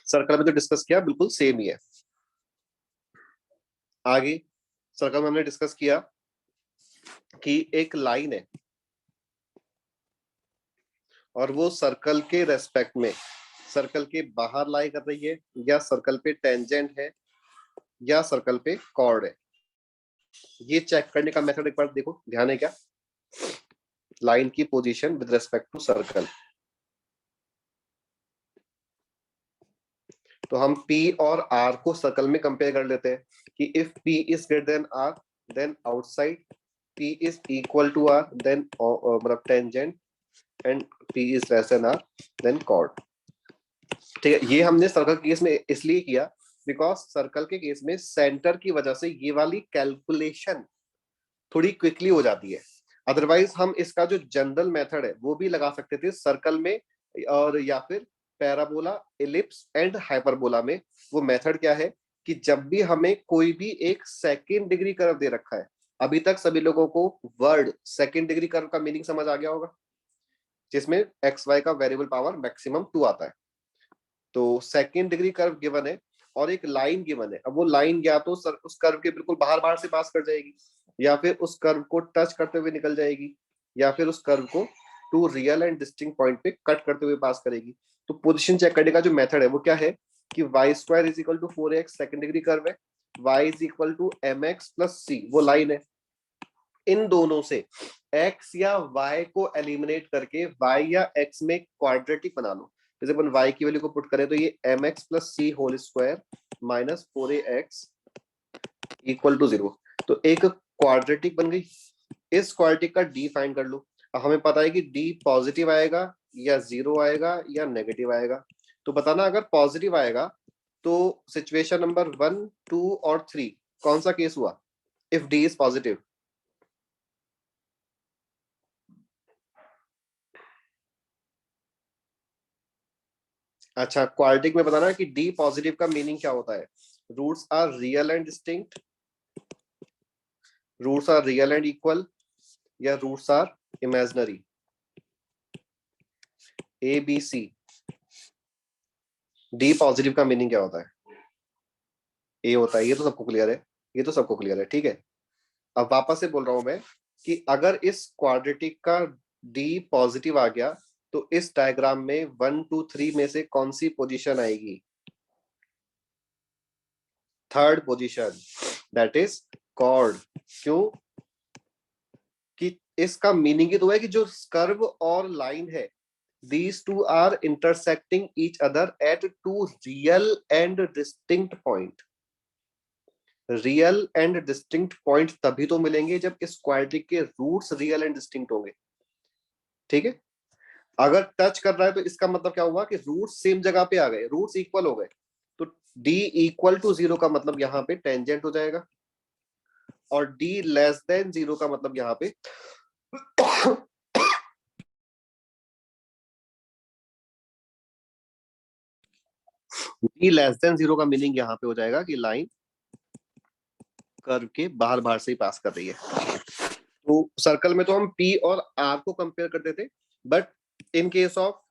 Speaker 1: सर्कल में जो डिस्कस किया बिल्कुल सेम ही है। आगे सर्कल में हमने डिस्कस किया कि एक लाइन है और वो सर्कल के रेस्पेक्ट में सर्कल के बाहर लाई कर रही है, या सर्कल पे टेंजेंट है, या सर्कल पे कॉर्ड है। ये चेक करने का मेथड एक बार देखो, ध्यान है क्या? लाइन की position with respect to circle. तो हम P और R को सर्कल में कंपेयर कर लेते हैं कि if P is greater than R then outside, P is equal to R then मतलब tangent, and P is less than R then chord. ठीक है, ये हमने सर्कल के केस में इसलिए किया बिकॉज सर्कल के केस में सेंटर की वजह से ये वाली कैलकुलेशन थोड़ी क्विकली हो जाती है। अदरवाइज हम इसका जो जनरल मेथड है वो भी लगा सकते थे सर्कल में, और या फिर पैराबोला, एलिप्स एंड हाइपरबोला में। वो मेथड क्या है कि जब भी हमें कोई भी एक सेकेंड डिग्री कर्व दे रखा है, अभी तक सभी लोगों को वर्ड सेकेंड डिग्री कर्व का मीनिंग समझ आ गया होगा, जिसमें एक्स वाई का वेरिएबल पावर मैक्सिमम 2 आता है। तो सेकेंड डिग्री कर्व गिवन है और एक लाइन गिवन है। अब वो लाइन या तो उस कर्व के बिल्कुल बाहर बाहर से पास कर जाएगी, या फिर उस कर्व को टच करते हुए निकल जाएगी, या फिर उस कर्व को two real and distinct point पे कट करते हुए पास करेगी। तो पोजीशन चेक करने का जो मेथड है वो क्या है कि y square is equal to 4x second degree curve है, y is equal to mx plus c, वो लाइन है। इन दोनों से x या y को एलिमिनेट करके y या x में क्वाड्रेटिक बना लो। जैसे अपन y की वैल्यू को पुट करें तो ये mx plus c whole square minus 4ax equal to 0। तो एक क्वाड्रेटिक बन गई। इस क्वाड्रेटिक का d फाइंड कर लो। अब हमें पता है कि d पॉजिटिव आएगा या 0 आएगा या नेगेटिव आएगा। तो बताना अगर पॉजिटिव आएगा तो सिचुएशन नंबर 1, 2 और 3 कौन सा केस हुआ इफ d इज पॉजिटिव? अच्छा, क्वाड्रेटिक में बताना कि डी पॉजिटिव का मीनिंग क्या होता है। Roots are real and distinct, roots are real and equal, या roots are imaginary. A B C. D positive का मीनिंग क्या होता है? ए होता है। ये तो सबको क्लियर है, ये तो सबको क्लियर है, ठीक है। अब वापस से बोल रहा हूं मैं कि अगर इस क्वाड्रेटिक का डी पॉजिटिव आ गया तो इस डायग्राम में 1, 2, 3 में से कौन सी पोजीशन आएगी? Third position, that is chord. क्यों? कि इसका मीनिंग ही तो है कि जो कर्व और लाइन है, these two are intersecting each other at two real and distinct point। Real and distinct point तभी तो मिलेंगे जब इस क्वाड्रेटिक के रूट्स रियल एंड डिस्टिंक्ट होंगे, ठीक है। अगर टच कर रहा है तो इसका मतलब क्या हुआ कि रूट्स सेम जगह पे आ गए, रूट्स इक्वल हो गए। तो d इक्वल टू 0 का मतलब यहाँ पे टेंजेंट हो जाएगा, और d लेस देन 0 का मतलब यहाँ पे d लेस देन 0 का मीनिंग यहाँ पे हो जाएगा कि लाइन कर्व के बाहर बाहर से ही पास कर रही है। तो सर्कल में तो हम P और R को कंपेयर करते थे, but in case of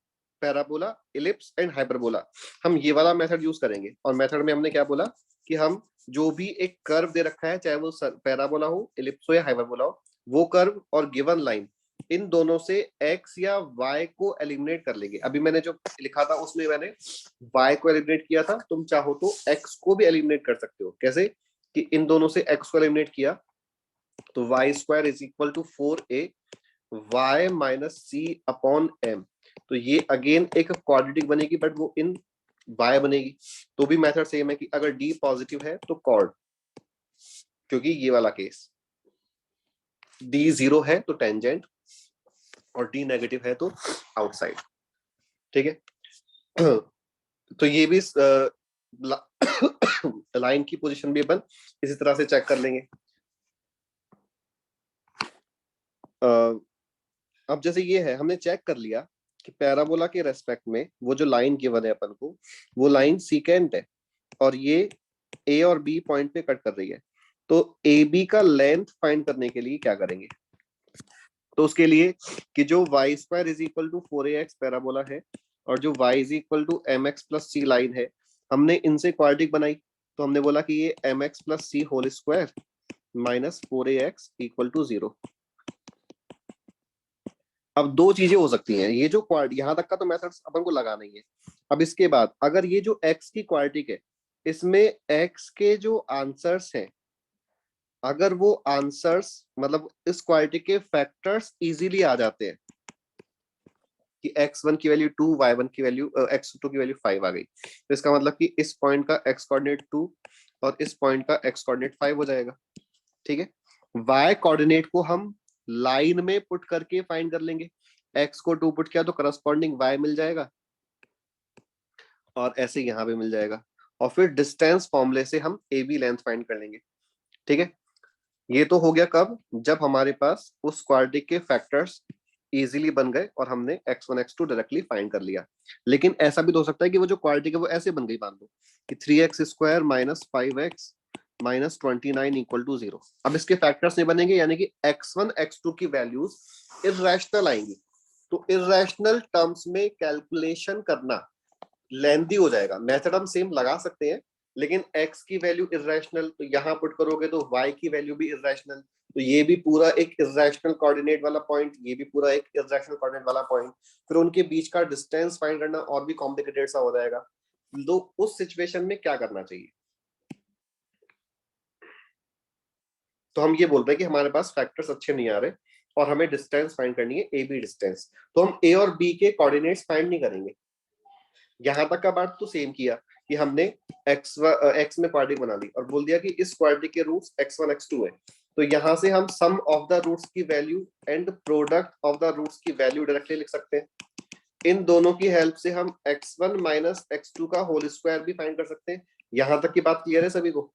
Speaker 1: parabola, ellipse and hyperbola हम ये वाला मेथड यूज करेंगे। और मेथड में हमने क्या बोला कि हम जो भी एक कर्व दे रखा है, चाहे वो पैराबोला हो, इलिप्स हो या हाइपरबोला हो, वो कर्व और गिवन लाइन, इन दोनों से x या y को एलिमिनेट कर लेंगे। अभी मैंने जो लिखा था उसमें मैंने y को एलिमिनेट किया था, तुम चाहो तो x को भी एलिमिनेट कर सकते हो। कैसे? कि इन दोनों से x को एलिमिनेट किया तो y square is equal to 4a y minus c upon m। तो ये अगेन एक क्वाड्रेटिक बनेगी, बट वो इन y बनेगी। तो भी मेथड सेम है कि अगर d पॉजिटिव है तो कॉर्ड, क्योंकि ये वाला केस d 0 है तो टेंजेंट, और d नेगेटिव है तो आउटसाइड, ठीक है। तो ये भी लाइन की पोजीशन भी अपन इसी तरह से चेक कर लेंगे। अब जैसे ये है, हमने चेक कर लिया कि पैराबोला के रेस्पेक्ट में वो जो लाइन गिवन है अपन को, वो लाइन सीकेंट है और ये ए और बी पॉइंट पे कट कर रही है। तो ए बी का लेंथ फाइंड करने के लिए क्या करेंगे? तो उसके लिए कि जो y square is equal to 4ax parabola है और जो y is equal to mx plus c line है, हमने इनसे क्वाड्रेटिक बनाई। तो हमने बोला कि ये mx plus c whole square minus 4ax equal to 0। अब दो चीजें हो सकती हैं, ये जो क्वाड यहाँ तक का तो मेथड्स अपन को लगाना ही है। अब इसके बाद अगर ये जो x की क्वाड्रेटिक है, इसमें x के जो आंसर्स हैं, अगर वो आंसर्स मतलब इस क्वाड्रेटिक के फैक्टर्स इजीली आ जाते हैं कि x1 की वैल्यू 2, y1 की वैल्यू x2 की वैल्यू 5 आ गई, तो इसका मतलब कि इस पॉइंट का x कोऑर्डिनेट 2 और इस पॉइंट का x कोऑर्डिनेट 5 हो जाएगा, ठीक है। y कोऑर्डिनेट को हम लाइन में पुट करके फाइंड कर लेंगे। x को 2 पुट किया तो करस्पॉन्डिंग y मिल जाएगा, और ऐसे यहाँ पे मिल जाएगा। और फिर डिस्टेंस फॉर्मूले से हम ए बी लेंथ फाइंड कर लेंगे, ठीक है। ये तो हो गया कब? जब हमारे पास उस क्वाड्रेटिक के फैक्टर्स इजीली बन गए और हमने x1 x2 डायरेक्टली फाइंड कर लिया। लेकिन ऐसा भी तो हो सकता है कि वो जो क्वाड्रेटिक है वो ऐसे बन गई, मान लो कि 3x square minus 5x minus 29 equal to 0। अब इसके फैक्टर्स नहीं बनेंगे, यानी कि x1 x2 की वैल्यूज इर्रेशनल आएंगी। तो इर्रेशनल टर्म्स में कैलकुलेशन करना लेंथी हो जाएगा। मेथड हम सेम लगा सकते हैं, लेकिन x की वैल्यू इर्रेशनल, तो यहाँ पुट करोगे तो y की वैल्यू भी इर्रेशनल, तो ये भी पूरा एक इर्रेशनल कोऑर्डिनेट वाला पॉइंट, ये भी पूरा एक इर्रेशनल कोऑर्डिनेट वाला पॉइंट, फिर उनके बीच का डिस्टेंस फाइंड करना और भी कॉम्प्लिकेटेड सा हो जाएगा। तो उस सिचुएशन में क्या करना चाहिए? तो हम ये बोल रहे हैं कि हमारे पास फैक्टर्स अच्छे नहीं आ रहे और हमें डिस्टेंस फाइंड करनी है, ए बी डिस्टेंस। तो हम ए और बी के कोऑर्डिनेट्स फाइंड नहीं करेंगे। यहां तक का बात तो सेम किया कि हमने एक्स में क्वाड्रिक बना ली और बोल दिया कि इस क्वाड्रिक के रूट्स x1 x2 है। तो यहां से हम सम ऑफ द रूट्स की value and product of the roots की वैल्यू डायरेक्टली लिख सकते हैं। इन दोनों की हेल्प से हम x1 माइनस x2 का होल स्क्वायर भी फाइंड कर सकते हैं। यहां तक की बात क्लियर है सभी को?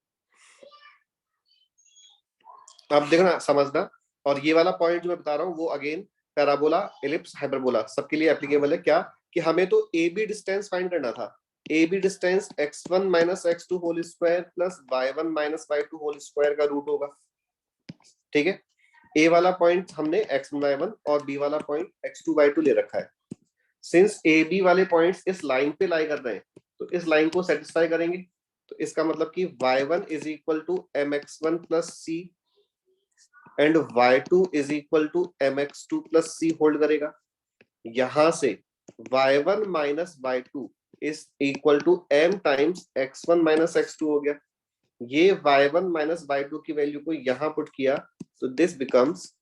Speaker 1: आप देखना समझना। और ये वाला पॉइंट जो मैं बता रहा हूँ वो अगेन पैराबोला, एलिप्स, हाइपरबोला सबके लिए एप्लीकेबल है। क्या कि हमें तो ए बी डिस्टेंस फाइंड करना था। A B distance x1 minus x2 whole square plus y1 minus y2 whole square का रूट होगा। ठीक है, ए वाला पॉइंट हमने x1 y1 और बी वाला पॉइंट x2 y2 ले रखा है। सिंस ए बी वाले पॉइंट्स इस लाइन पे लाई कर रहे हैं तो इस लाइन को सेटिस्फाई करेंगे। तो इसका मतलब कि y1 is equal to mx1 plus c and y2 is equal to mx2 plus c hold करेगा। यहां से y1 minus y2 is equal to m times x1 minus x2 हो गया। ये y1 माइनस y2 की वैल्यू को यहां put किया तो this becomes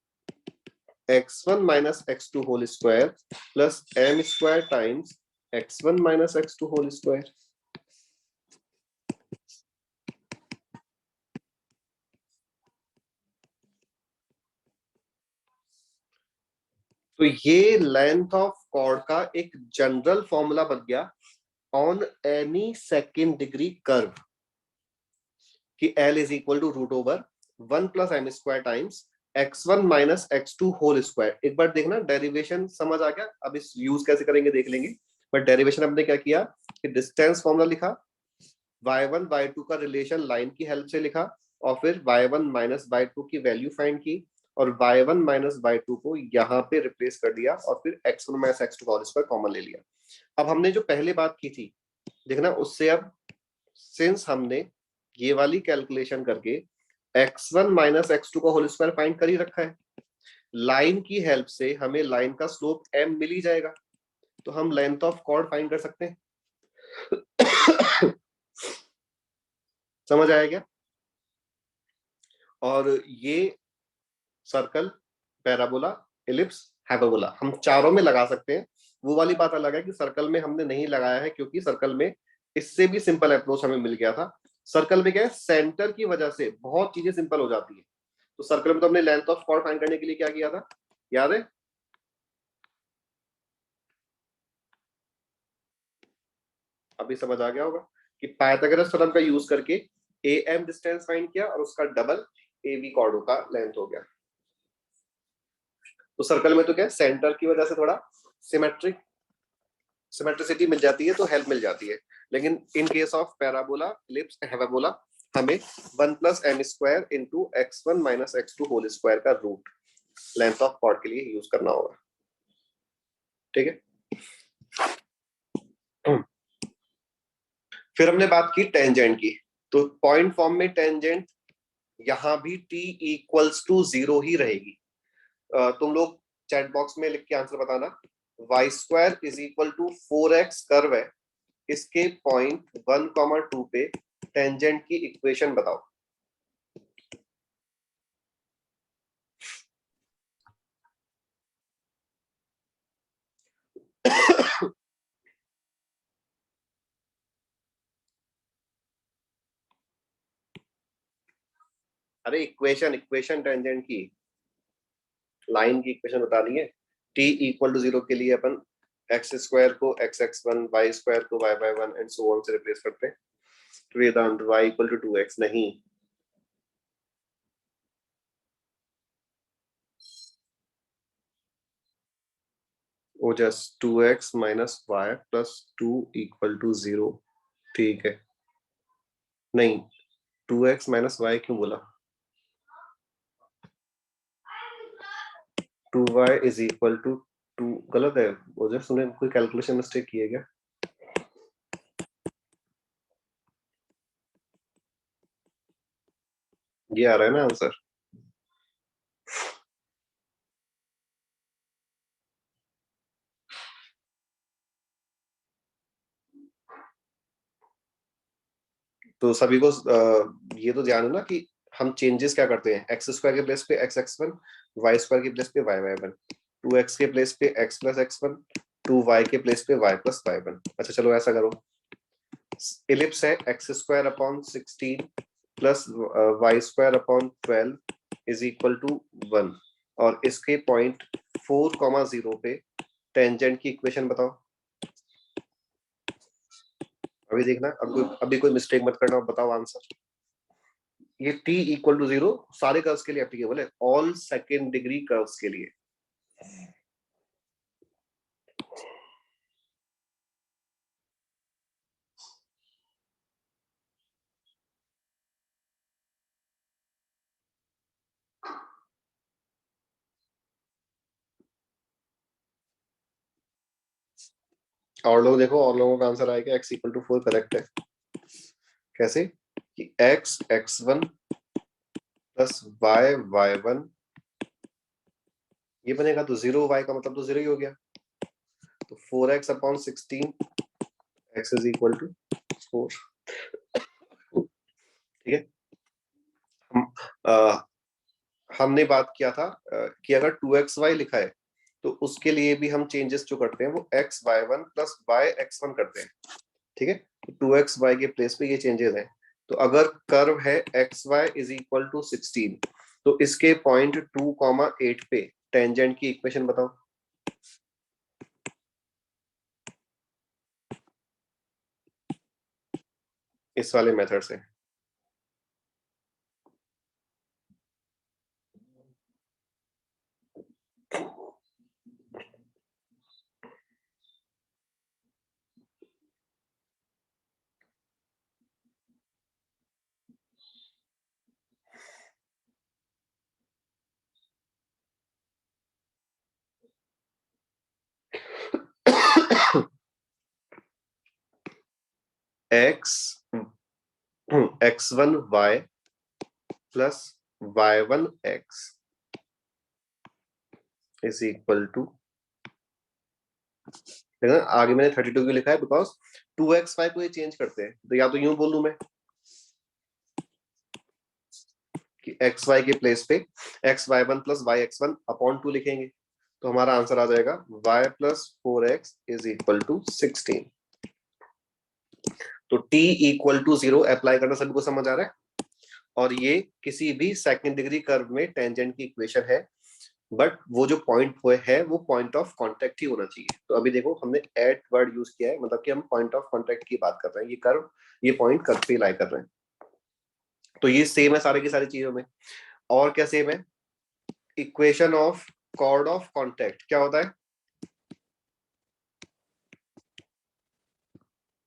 Speaker 1: x1 minus x2 whole square plus m square times x1 minus x2 whole square. तो ये लेंथ ऑफ कॉर्ड का एक जनरल फॉर्मूला बन गया on any second degree curve कि L is equal to root over 1 plus m square times x1 minus x2 whole square. एक बार देखना डेरिवेशन समझ आ गया। अब इस यूज कैसे करेंगे देख लेंगे। बट डेरिवेशन हमने क्या किया कि डिस्टेंस फॉर्मूला लिखा, y1 y2 का रिलेशन लाइन की हेल्प से लिखा और फिर y1 माइनस y2 की वैल्यू फाइंड की और y1 माइनस y2 को यहाँ पे रिप्लेस कर दिया और फिर x1 minus x2 whole square common ले लिया। अब हमने जो पहले बात की थी देखना उससे अब सिंस हमने ये वाली कैलकुलेशन करके x1 माइनस x2 का होल स्क्वायर फाइंड कर ही रखा है, लाइन की हेल्प से हमें लाइन का स्लोप m मिल ही जाएगा। तो हम लेंथ ऑफ कॉर्ड फाइंड कर सकते हैं। समझ आया क्या? और ये सर्कल, पैराबोला, इलिप्स, हाइपरबोला हम चारों में लगा सकते हैं। वो वाली बात अलग है कि सर्कल में हमने नहीं लगाया है क्योंकि सर्कल में इससे भी सिंपल अप्रोच हमें मिल गया था। सर्कल में क्या है, सेंटर की वजह से बहुत चीजें सिंपल हो जाती है। तो सर्कल में तो हमने लेंथ ऑफ कॉर्ड फाइंड करने के लिए क्या किया था, याद है? अभी समझ आ गया होगा कि पाइथागोरस थ्योरम का यूज करके ए एम डिस्टेंस फाइंड किया और उसका डबल ए बी कॉर्डों का लेंथ हो गया। तो सर्कल में तो क्या है, सेंटर की वजह से थोड़ा सिमेट्रिसिटी मिल जाती है तो हेल्प मिल जाती है। लेकिन in case of parabola, ellipse, hyperbola हमें 1 plus m square into x1 minus x2 whole square का रूट लेंथ ऑफ कॉर्ड के लिए यूज करना होगा। ठीक है, फिर हमने बात की टेंजेंट की। तो पॉइंट फॉर्म में टेंजेंट यहां भी t इक्वल्स टू 0 ही रहेगी। तुम लोग चैट बॉक्स में लिख के आंसर बताना। Y square is equal to 4x curve है, इसके पॉइंट 1,2 पे टेंजेंट की इक्वेशन बताओ। अरे इक्वेशन इक्वेशन टेंजेंट की, लाइन की इक्वेशन बतानी है। t इक्वल टू 0 के लिए अपन एक्स स्क्वायर को x(x1), वाई स्क्वायर को y(y1) एंड सो ऑन से रिप्लेस करते हैं। तो वेदांत y इक्वल टू 2x नहीं, वो just 2x minus y plus 2 equal to 0। ठीक है, नहीं 2x माइनस वाई क्यों बोला, 2y इज इक्वल टू 2 गलत है। वो जस्ट सुने कोई कैलकुलेशन मिस्टेक की है क्या? ये आ रहा है ना आंसर। तो सभी को ये तो ध्यान है ना कि हम चेंजेस क्या करते हैं, एक्स स्क्वायर के प्लेस पे x x one, y square के प्लेस पे वाई वाई वन, 2x के प्लेस पे x plus x one, 2y के प्लेस पे y प्लस वाई वन। अच्छा चलो ऐसा करो, इलिप्स है x square upon 16 plus Y square upon 12 is equal to 1, और इसके पॉइंट 4,0 पे टेंजेंट की इक्वेशन बताओ। अभी देखना, अभी कोई मिस्टेक मत करना, बताओ आंसर। ये t इक्वल टू 0 सारे कर्व्स के लिए एप्लीकेबल है, ऑल सेकेंड डिग्री कर्व्स के लिए। और लोग देखो, और लोगों का आंसर आएगा x इक्वल टू 4 करेक्ट है। कैसे कि x x1 plus y y1 ये बनेगा तो 0y का मतलब तो 0 ही हो गया, तो 4x upon 16 x is equal to 4। ठीक है, हम हमने बात किया था कि अगर 2xy लिखा है तो उसके लिए भी हम चेंजेस जो करते हैं वो x y1 plus y x1 करते हैं। ठीक है, तो 2xy के प्लेस पे ये चेंजेस हैं। तो अगर कर्व है xy इज इक्वल टू 16, तो इसके पॉइंट 2,8 पे टेंजेंट की इक्वेशन बताओ। इस वाले मेथड से x x1 y plus y1 x is equal to, देखना आगे मैंने 32 क्यों लिखा है, बिकॉज 2xy को ये चेंज करते हैं, तो या तो यूं बोलूं मैं कि xy के प्लेस पे x y1 plus y x1 upon 2 लिखेंगे, तो हमारा आंसर आ जाएगा y plus 4x is equal to 16। तो t इक्वल टू 0 अप्लाई करना सभी को समझ आ रहा है, और ये किसी भी सेकंड डिग्री कर्व में टेंजेंट की इक्वेशन है, बट वो जो पॉइंट है वो पॉइंट ऑफ कांटेक्ट ही होना चाहिए। तो अभी देखो हमने एट वर्ड यूज किया है, मतलब कि हम पॉइंट ऑफ कांटेक्ट की बात कर रहे हैं, ये कर्व ये पॉइंट कर्व पे लाई कर रहे हैं, तो ये सेम है सारे की सारी चीजों में। और क्या सेम है, equation of chord of contact क्या होता है,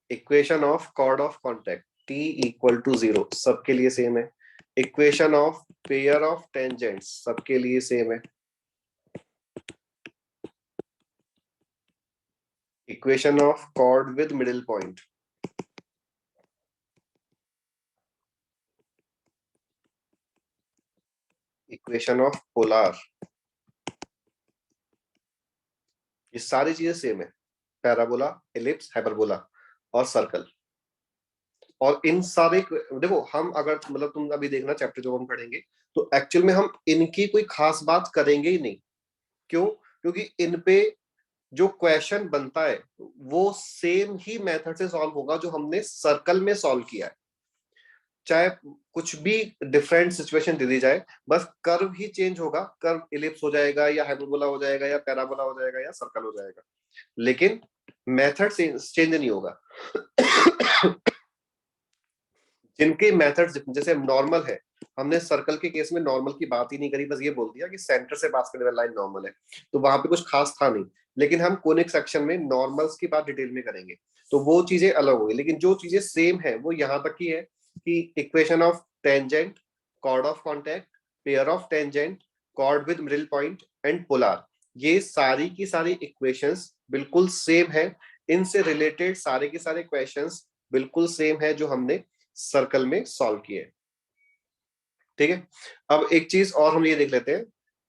Speaker 1: इक्वेशन ऑफ कॉर्ड ऑफ कांटेक्ट t इक्वल टू 0 सबके लिए सेम है। Equation of pair of tangents सबके लिए सेम है। Equation of chord with middle point, equation of polar, ये सारी चीजें सेम है, पैराबोला, एलिप्स, हाइपरबोला और सर्कल। और इन सारे देखो, हम अगर मतलब तुम अभी देखना चैप्टर जो हम पढ़ेंगे, तो एक्चुअल में हम इनकी कोई खास बात करेंगे ही नहीं। क्यों, क्योंकि इन पे जो क्वेश्चन बनता है वो सेम ही मेथड से सॉल्व होगा जो हमने सर्कल में सॉल्व किया है, चाहे कुछ भी डिफरेंट सिचुएशन दे दी जाए, बस कर्व ही चेंज होगा, कर्व इलिप्स हो जाएगा या हाइपरबोला हो जाएगा या पैराबोला हो जाएगा या सर्कल हो जाएगा, लेकिन मेथड चेंज नहीं होगा। जिनके मेथड्स जैसे नॉर्मल है, हमने सर्कल के केस में नॉर्मल की बात ही नहीं करी, बस ये बोल दिया कि सेंटर से पास करने वाली लाइन नॉर्मल है, तो वहां पे कुछ खास था नहीं। लेकिन हम कोनिक सेक्शन में नॉर्मल्स की बात डिटेल में करेंगे, तो वो चीजें अलग होगी, लेकिन जो चीजें सेम है वो यहाँ तक की है कि equation of tangent, chord of contact, pair of tangent, chord with middle point and polar, ये सारी की सारी इक्वेशंस बिल्कुल सेम है। इनसे रिलेटेड सारे के सारे क्वेश्चंस बिल्कुल सेम है जो हमने सर्कल में सॉल्व किए। ठीक है, अब एक चीज और हम ये देख लेते हैं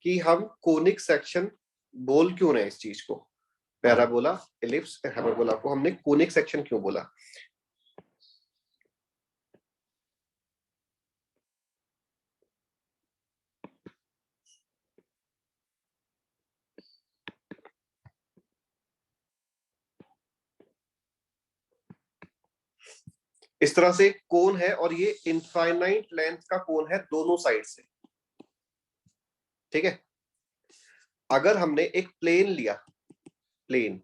Speaker 1: कि हम कोनिक सेक्शन बोल क्यों रहे हैं इस चीज को, पैराबोला, एलिप्स, हाइपरबोला को हमने कोनिक सेक्शन क्यों बोला। इस तरह से कोन है और ये इनफाइनाइट लेंथ का कोन है दोनों साइड से, ठीक है। अगर हमने एक प्लेन लिया, प्लेन,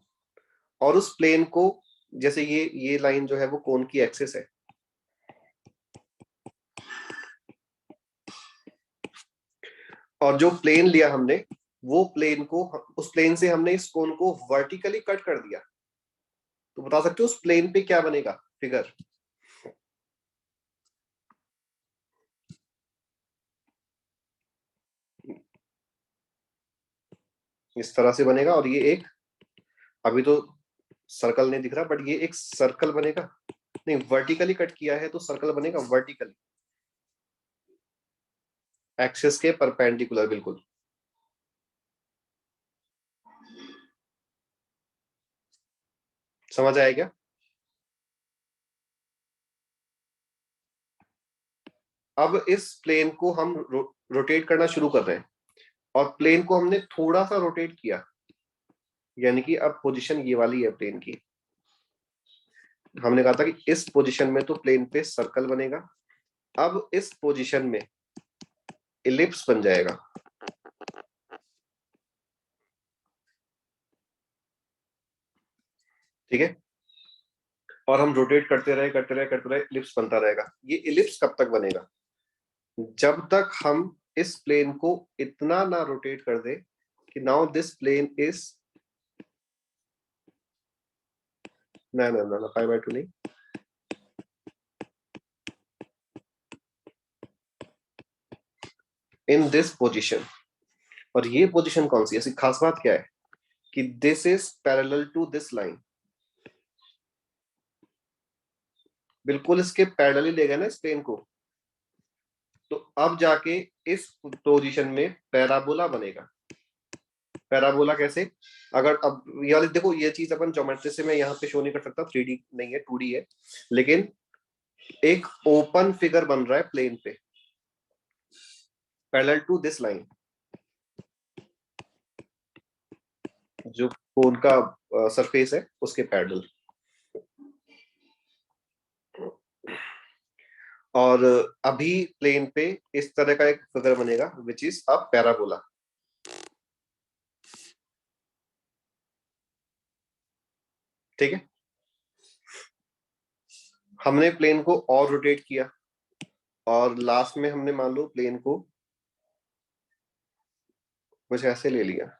Speaker 1: और उस प्लेन को, जैसे ये लाइन जो है वो कोन की एक्सिस है, और जो प्लेन लिया हमने, वो प्लेन को, उस प्लेन से हमने इस कोन को वर्टिकली कट कर दिया, तो बता सकते हो उस प्लेन पे क्या बनेगा फिगर? इस तरह से बनेगा, और ये एक, अभी तो सर्कल नहीं दिख रहा, बट ये एक सर्कल बनेगा। नहीं, वर्टिकली कट किया है तो सर्कल बनेगा वर्टिकली, एक्सिस के परपेंडिकुलर, बिल्कुल। समझ आया क्या? अब इस प्लेन को हम रोटेट करना शुरू कर रहे हैं, और प्लेन को हमने थोड़ा सा रोटेट किया, यानी कि अब पोजीशन ये वाली है प्लेन की। हमने कहा था कि इस पोजीशन में तो प्लेन पे सर्कल बनेगा, अब इस पोजीशन में इलिप्स बन जाएगा, ठीक है। और हम रोटेट करते रहे करते रहे करते रहे, इलिप्स बनता रहेगा। ये इलिप्स कब तक बनेगा? जब तक हम इस प्लेन को इतना ना रोटेट कर दे कि नाउ दिस प्लेन इज, ना ना ना, 5/2 नहीं, इन दिस पोजीशन। और ये पोजीशन कौन सी है? ऐसी खास बात क्या है कि this is parallel to this line, बिल्कुल इसके पैरेलल ही लेगा ना इस प्लेन को। तो अब जाके इस पोजीशन में पैराबोला बनेगा। पैराबोला कैसे? अगर अब ये वाली देखो, ये चीज अपन ज्योमेट्री से मैं यहाँ पे शो नहीं कर सकता, 3D नहीं है, 2D है, लेकिन एक ओपन फिगर बन रहा है प्लेन पे, पैरेलल टू दिस लाइन, जो कोन का सरफेस है उसके पैरेलल। और अभी प्लेन पे इस तरह का एक फिगर बनेगा विच इज अ पैराबोला, ठीक है। हमने प्लेन को और रोटेट किया, और लास्ट में हमने मान लो प्लेन को कुछ ऐसे ले लिया।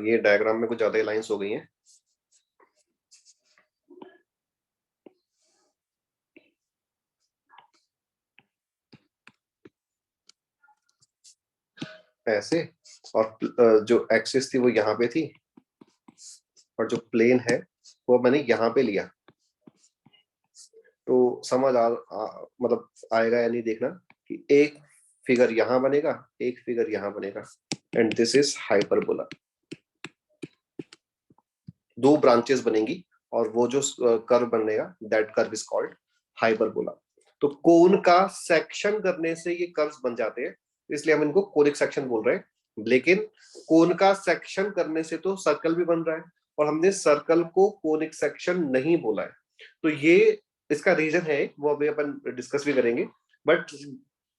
Speaker 1: ये डायग्राम में कुछ ज्यादा लाइंस हो गई हैं। ऐसे, और जो एक्सिस थी वो यहाँ पे थी, और जो प्लेन है वो मैंने यहाँ पे लिया। तो समझ मतलब आएगा या नहीं, देखना कि एक फिगर यहाँ बनेगा, एक फिगर यहाँ बनेगा, एंड दिस इज हाइपरबोला। दो ब्रांचेस बनेंगी, और वो जो कर्व बनेगा that curve is called hyperbola. तो कोन का सेक्शन करने से ये कर्व्स बन जाते हैं, इसलिए हम इनको कोनिक सेक्शन बोल रहे हैं। लेकिन कोन का सेक्शन करने से तो सर्कल भी बन रहा है, और हमने सर्कल को कोनिक सेक्शन नहीं बोला है। तो ये इसका रीजन है, वो अभी अपन डिस्कस भी करेंगे। बट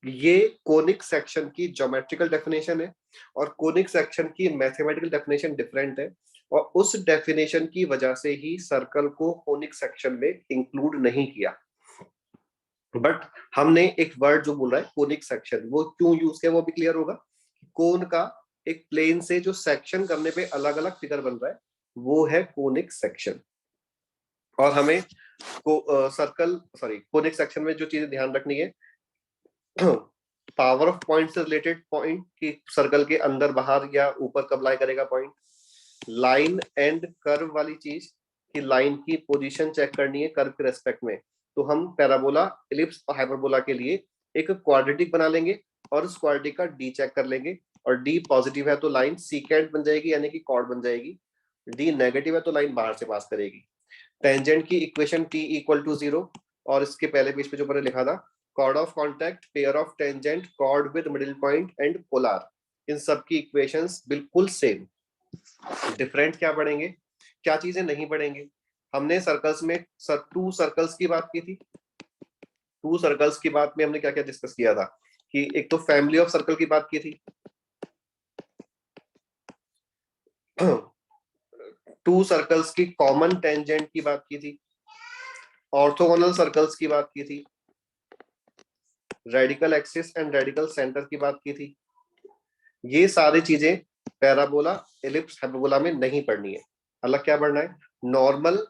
Speaker 1: ये कोनिक सेक्शन की ज्योमेट्रिकल डेफिनेशन है, और कोनिक सेक्शन की मैथमेटिकल डेफिनेशन डिफरेंट है, और उस डेफिनेशन की वजह से ही सर्कल को कोनिक सेक्शन में इंक्लूड नहीं किया। बट हमने एक वर्ड जो बोला है कोनिक सेक्शन, वो क्यों यूज किया वो भी क्लियर होगा। कोन का एक प्लेन से जो सेक्शन करने पे अलग अलग फिगर बन रहा है, वो है कोनिक सेक्शन। और हमें सर्कल, सॉरी, कोनिक सेक्शन में जो चीजें ध्यान रखनी है, पावर ऑफ पॉइंट से रिलेटेड पॉइंट, कि सर्कल के अंदर बाहर या ऊपर कब लाई करेगा पॉइंट। लाइन एंड कर्व वाली चीज, कि लाइन की पोजीशन चेक करनी है कर्व के रेस्पेक्ट में, तो हम पैराबोला, इलिप्स और हाइपरबोला के लिए एक क्वाड्रेटिक बना लेंगे, और उस क्वाड्रेटिक का डी चेक कर लेंगे। और डी पॉजिटिव है तो लाइन सीकेंट बन जाएगी, यानी कि कॉर्ड बन जाएगी। डी नेगेटिव है तो लाइन बाहर से पास करेगी। टेंजेंट की इक्वेशन t इक्वल टू 0, और इसके पहले पेज पे जो मैंने लिखा था, chord of contact, pair of tangent, chord with middle point and polar, इन सब की इक्वेशंस बिल्कुल सेम। डिफरेंट क्या पढ़ेंगे, क्या चीजें नहीं पढ़ेंगे। हमने सर्कल्स में टू सर्कल्स की बात की थी। टू सर्कल्स की बात में हमने क्या क्या डिस्कस किया था कि एक तो फैमिली ऑफ सर्कल की बात की थी, टू सर्कल्स की कॉमन टेंजेंट की बात की थी, ऑर्थोगोनल सर्कल्स की बात की थी, radical axis and radical centre की बात की थी। ये सारी चीजें पैराबोला, एलिप्स, हाइपरबोला में नहीं पढ़नी है। अलग क्या पढ़ना है, नॉर्मल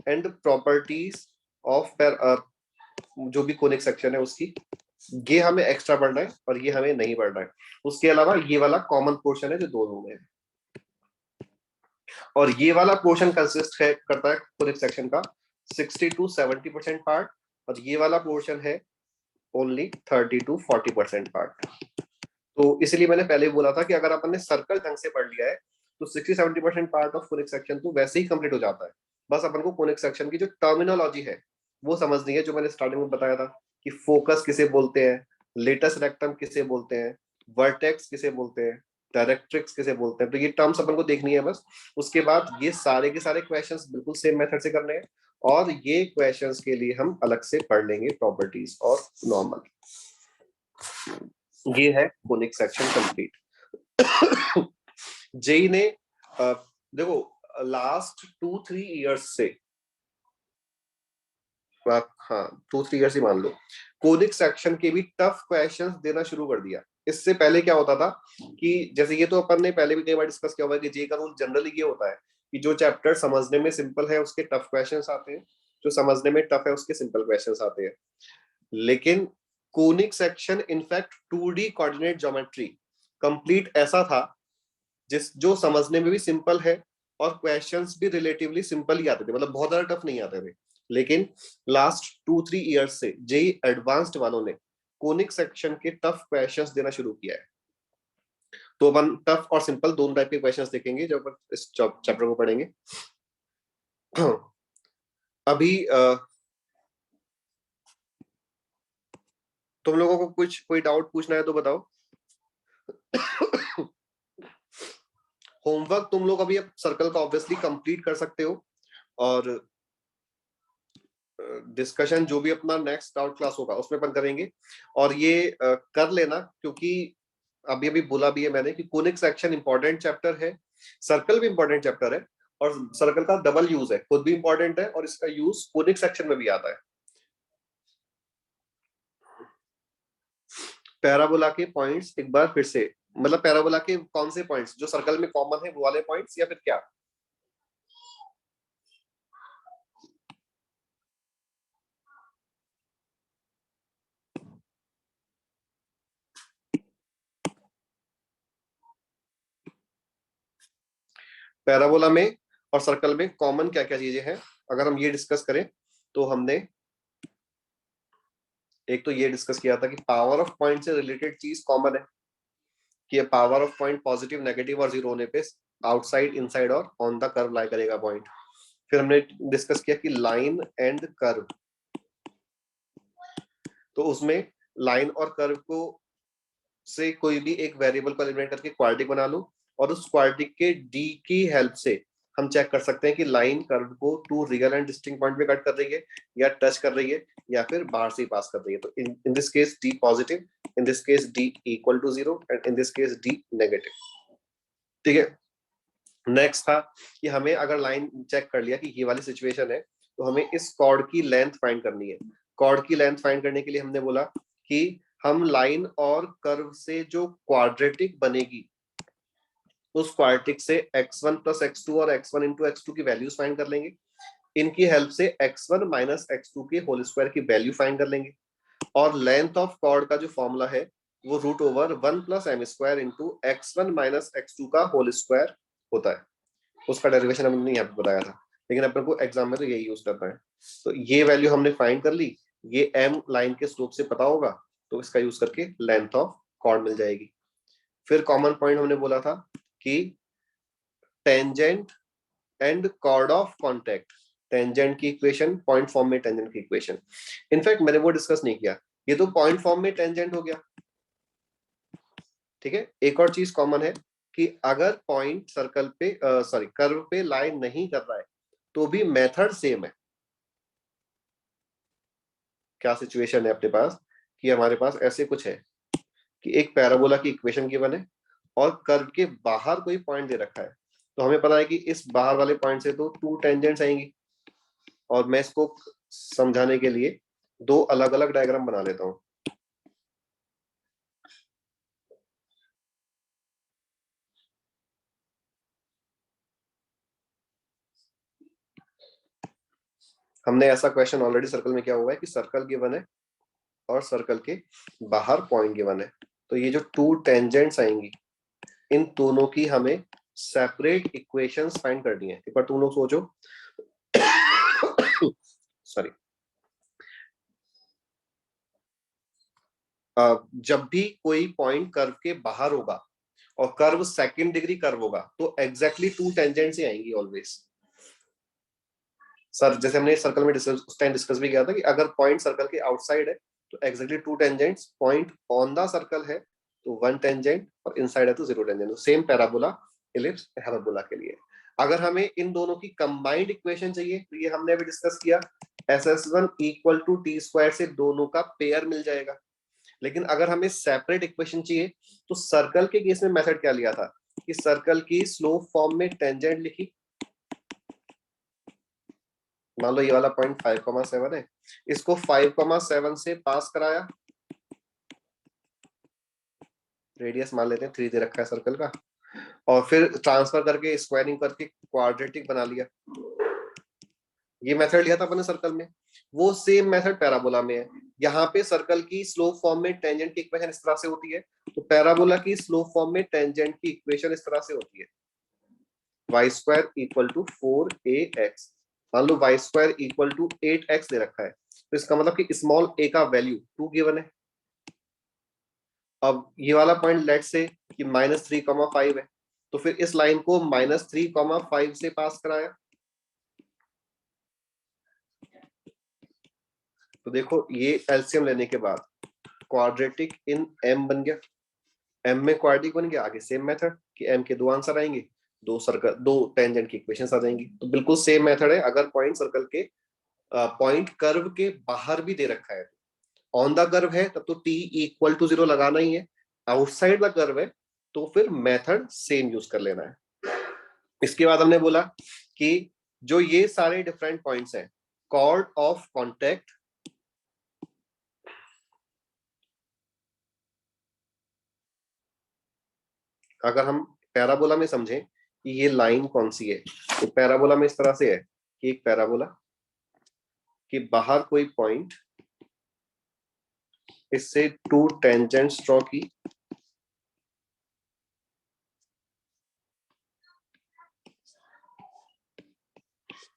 Speaker 1: एंड प्रॉपर्टीज ऑफ जो भी कोनिक सेक्शन है उसकी, ये हमें एक्स्ट्रा पढ़ना है और ये हमें नहीं पढ़ना है। उसके अलावा ये वाला कॉमन पोर्शन है जो दोनों में है, और ये वाला पोर्शन कंसिस्ट है करता है कोनिक सेक्शन का 60 to 70% पार्ट, और ये वाला पोर्शन है ओनली 30 to 40% पार्ट। तो इसलिए मैंने पहले बोला था कि अगर अपन ने सर्कल ढंग से पढ़ लिया है तो 60-70% पार्ट ऑफ कोनिक सेक्शन तो वैसे ही कंप्लीट हो जाता है। बस अपन को कोनिक सेक्शन की जो टर्मिनोलॉजी है वो समझनी है, जो मैंने स्टार्टिंग में बताया था कि फोकस किसे बोलते हैं, लेटस रेक्टम किसे बोलते हैं, वर्टेक्स किसे बोलते हैं, डायरेक्ट्रिक्स किसे बोलते हैं। तो ये टर्म्स अपन को देखनी है बस। उसके बाद ये सारे के सारे क्वेश्चंस बिल्कुल सेम मेथड से करने हैं, और ये क्वेश्चंस के लिए हम अलग से पढ़ लेंगे प्रॉपर्टीज और नॉर्मल। ये है कोनिक सेक्शन कंप्लीट। जेई ने देखो लास्ट 2-3 इयर्स से, हाँ 2-3 इयर्स ही मान लो, कोनिक सेक्शन के भी टफ क्वेश्चंस देना शुरू कर दिया। इससे पहले क्या होता था कि जैसे ये तो अपन ने पहले भी कई बार डिस्कस किया हुआ है कि जे का रूल जनरली ये होता है कि जो चैप्टर समझने में सिंपल है उसके टफ क्वेश्चंस आते हैं, जो समझने में टफ है उसके सिंपल क्वेश्चंस आते हैं। लेकिन conic section in fact 2D coordinate geometry complete ऐसा था जो समझने में भी सिंपल है और क्वेश्चंस भी रिलेटिवली सिंपल ही आते थे, मतलब बहुत ज्यादा टफ नहीं आते थे। लेकिन लास्ट 2-3 इयर्स से जेई एडवांस्ड वालों ने कोनिक सेक्शन के टफ क्वेश्चंस देना शुरू किया है। तो अपन टफ और सिंपल दोनों टाइप के क्वेश्चंस देखेंगे जब अपन इस चैप्टर को पढ़ेंगे। अभी तुम लोगों को कुछ कोई डाउट पूछना है तो बताओ। होमवर्क तुम लोग अभी अब सर्कल का ऑब्वियसली कंप्लीट कर सकते हो, और डिस्कशन जो भी अपना नेक्स्ट डाउट क्लास होगा उसमें अपन करेंगे। और ये कर लेना, क्योंकि अभी अभी बोला भी है मैंने कि कोनिक सेक्शन इंपॉर्टेंट चैप्टर है, सर्कल भी इंपॉर्टेंट चैप्टर है, और सर्कल का डबल यूज है, खुद भी इंपॉर्टेंट है और इसका यूज कोनिक सेक्शन में भी आता है। पैराबोला के पॉइंट्स एक बार फिर से, मतलब पैराबोला के कौन से पॉइंट्स जो सर्कल में कॉमन है वो वाले पॉइंट्स, या फिर क्या? पैराबोला में और सर्कल में कॉमन क्या क्या चीजें हैं अगर हम ये डिस्कस करें, तो हमने एक तो ये डिस्कस किया था कि पावर ऑफ पॉइंट से रिलेटेड चीज कॉमन है कि power of point positive, negative और जीरो होने पे आउटसाइड, इनसाइड और ऑन द कर्व लाई करेगा पॉइंट। फिर हमने डिस्कस किया कि लाइन एंड कर्व, तो उसमें लाइन और कर्व को से कोई भी एक वेरिएबल को एलिमिनेट करके क्वाड्रेटिक बना लो, और उस क्वाड्रेटिक के डी की हेल्प से हम चेक कर सकते हैं कि लाइन कर्व को two real and distinct point पे कट कर रही है, या टच कर रही है, या फिर बाहर से पास कर रही है। तो in this case D positive, in this case D equal to zero, and in this case D negative. ठीक है। नेक्स्ट था कि हमें अगर लाइन चेक कर लिया कि ये वाली सिचुएशन है, तो हमें इस कॉर्ड की लेंथ फाइंड करनी है। कॉर्ड की लेंथ फाइंड करने के लिए हमने बोला कि हम लाइन और कर्व से जो क्वाड्रेटिक बनेगी उस क्वाड्रेटिक से x1 प्लस x2 और x1 इंटू x2 की वैल्यूज फाइंड कर लेंगे। इनकी हेल्प से x1 माइनस x2 के होल स्क्वायर की वैल्यू फाइंड कर लेंगे। और लेंथ ऑफ कॉर्ड का जो फॉर्मूला है वो root over 1 plus m square into x1 minus x2 का होल स्क्वायर होता है। उसका डेरिवेशन हमने यहाँ पे बताया था, लेकिन अपन को एग्जाम में तो यही यूज करना है। तो ये वैल्यू हमने फाइंड कर ली, ये m लाइन के स्लोप से पता होगा, तो इसका यूज करके लेंथ ऑफ कॉर्ड मिल जाएगी। फिर कॉमन पॉइंट हमने बोला था कि tangent and chord of contact, tangent की इक्वेशन पॉइंट फॉर्म में टेंजेंट की इक्वेशन। इनफैक्ट मैंने वो डिस्कस नहीं किया, ये तो पॉइंट फॉर्म में टेंजेंट हो गया। ठीक है, एक और चीज कॉमन है कि अगर पॉइंट सर्कल पे सॉरी कर्व पे लाइन नहीं कर रहा है तो भी मेथड सेम है। क्या सिचुएशन है अपने पास कि हमारे पास ऐसे कुछ है कि एक पैराबोला की इक्वेशन गिवन है और कर्व के बाहर कोई पॉइंट दे रखा है, तो हमें पता है कि इस बाहर वाले पॉइंट से तो टू टेंजेंट्स आएंगी। और मैं इसको समझाने के लिए दो अलग अलग डायग्राम बना लेता हूं। हमने ऐसा क्वेश्चन ऑलरेडी सर्कल में किया हुआ है कि सर्कल गिवन है और सर्कल के बाहर पॉइंट गिवन है, तो ये जो टू टेंजेंट्स आएंगी इन दोनों की हमें सेपरेट इक्वेशंस फाइंड करनी है। एक बार तुम लोग सोचो सॉरी, जब भी कोई पॉइंट कर्व के बाहर होगा और कर्व सेकंड डिग्री कर्व होगा तो एग्जैक्टली टू टेंजेंट्स ही आएंगी ऑलवेज। सर जैसे हमने सर्कल में उस टाइम डिस्कस भी किया था कि अगर पॉइंट सर्कल के आउटसाइड है तो exactly to tangents, point on the circle है तो वन टेंजेंट और इनसाइड है तो जीरो टेंजेंट। तो सेम पैराबोला, इलिप्स, पैराबोला के लिए अगर हमें इन दोनों की कंबाइंड इक्वेशन चाहिए तो ये हमने अभी डिस्कस किया, SS1 equal to T square से दोनों का पेयर मिल जाएगा। लेकिन अगर हमें सेपरेट इक्वेशन चाहिए तो सर्कल के केस में मेथड क्या लिया था कि सर्कल की स्लोप फॉर्म में टेंजेंट लिखी, मान लो ये वाला पॉइंट 5,7 है, इसको 5,7 से पास कराया, रेडियस मान लेते हैं 3 दे रखा है सर्कल का, और फिर ट्रांसफर करके स्क्वायरिंग करके क्वाड्रेटिक बना लिया। ये मेथड लिया था अपने सर्कल में, वो सेम मेथड पैराबोला में है। यहाँ पे सर्कल की स्लोप फॉर्म में टेंजेंट की इक्वेशन इस तरह से होती है, तो पैराबोला की स्लोप फॉर्म में टेंजेंट की इक्वेशन इस तरह से होती है, Y square equal to 4ax। मान लो y square equal to 8x दे रखा है, तो इसका मतलब कि स्मॉल a का वैल्यू 2 गिवन है। अब ये वाला पॉइंट लेट से कि -3,5 है, तो फिर इस लाइन को -3,5 से पास कराया, तो देखो ये एलसीएम लेने के बाद क्वाड्रेटिक इन m बन गया, m में क्वाड्रेटिक बन गया। आगे सेम मेथड कि m के दो आंसर आएंगे, दो सर्कल दो टेंजेंट की इक्वेशंस आ जाएंगी। तो बिल्कुल सेम मेथड है अगर पॉइंट सर्कल के पॉइंट कर्व के बाहर भी दे रखा है। ऑन द कर्व है तब तो t इक्वल टू 0 लगाना ही है, आउटसाइड द कर्व है तो फिर मेथड सेम यूज कर लेना है। इसके बाद हमने बोला कि जो ये सारे डिफरेंट पॉइंट्स हैं, कॉर्ड ऑफ कॉन्टेक्ट, अगर हम पैराबोला में समझें कि ये लाइन कौन सी है, तो पैराबोला में इस तरह से है कि एक पैराबोला कि बाहर कोई पॉइंट, इससे टू टेंजेंट्स ड्रॉ की,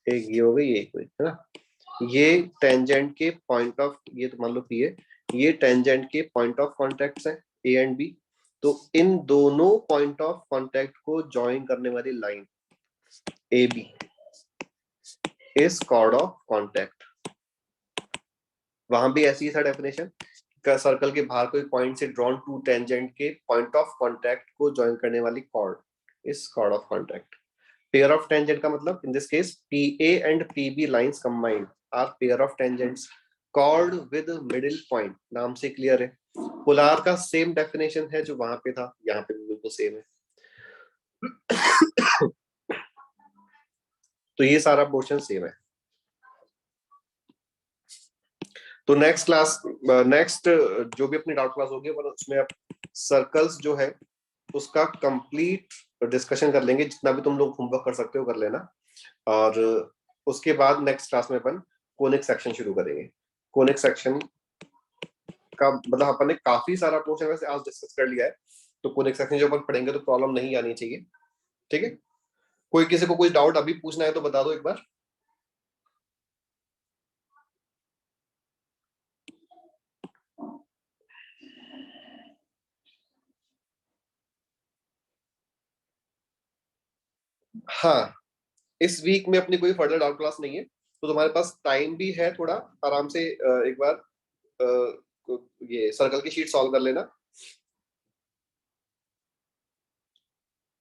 Speaker 1: एक ये हो गई एक हुई है ना, ये टेंजेंट के पॉइंट ऑफ, ये तो मान लो पी है, ये टेंजेंट के पॉइंट ऑफ कॉन्टेक्ट है ए एंड बी, तो इन दोनों पॉइंट ऑफ कॉन्टेक्ट को ज्वाइन करने वाली line A B is chord of contact. वहां भी ऐसी था डेफिनेशन, सर्कल के बाहर कोई पॉइंट से ड्रॉन टू टेंजेंट के पॉइंट ऑफ कॉन्टेक्ट को ज्वाइन करने वाली chord is chord of contact. Pair of tangent का मतलब in this case PA and PB lines combined are pair of tangents chord with middle point. नाम से clear है। Polar का सेम डेफिनेशन है जो वहां पे था, यहाँ पे बिल्कुल सेम है। तो ये सारा पोर्शन सेम है। तो नेक्स्ट क्लास, नेक्स्ट जो भी अपनी डाउट क्लास होगी उसमें आप सर्कल्स जो है उसका कंप्लीट डिस्कशन कर लेंगे, जितना भी तुम लोग होमवर्क कर सकते हो कर लेना। और उसके बाद नेक्स्ट क्लास में अपन कोनिक सेक्शन शुरू करेंगे। कोनिक सेक्शन का मतलब अपन ने काफी सारा पोर्शन वैसे आज डिस्कस कर लिया है, तो कोनिक सेक्शन जो अपन पढ़ेंगे तो प्रॉब्लम नहीं आनी चाहिए। ठीक है, कोई किसी को कोई डाउट अभी पूछना है तो बता दो एक बार। हाँ, इस वीक में अपनी कोई फर्दर डाउट क्लास नहीं है, तो तुम्हारे पास टाइम भी है थोड़ा, आराम से एक बार ये सर्कल की शीट सॉल्व कर लेना।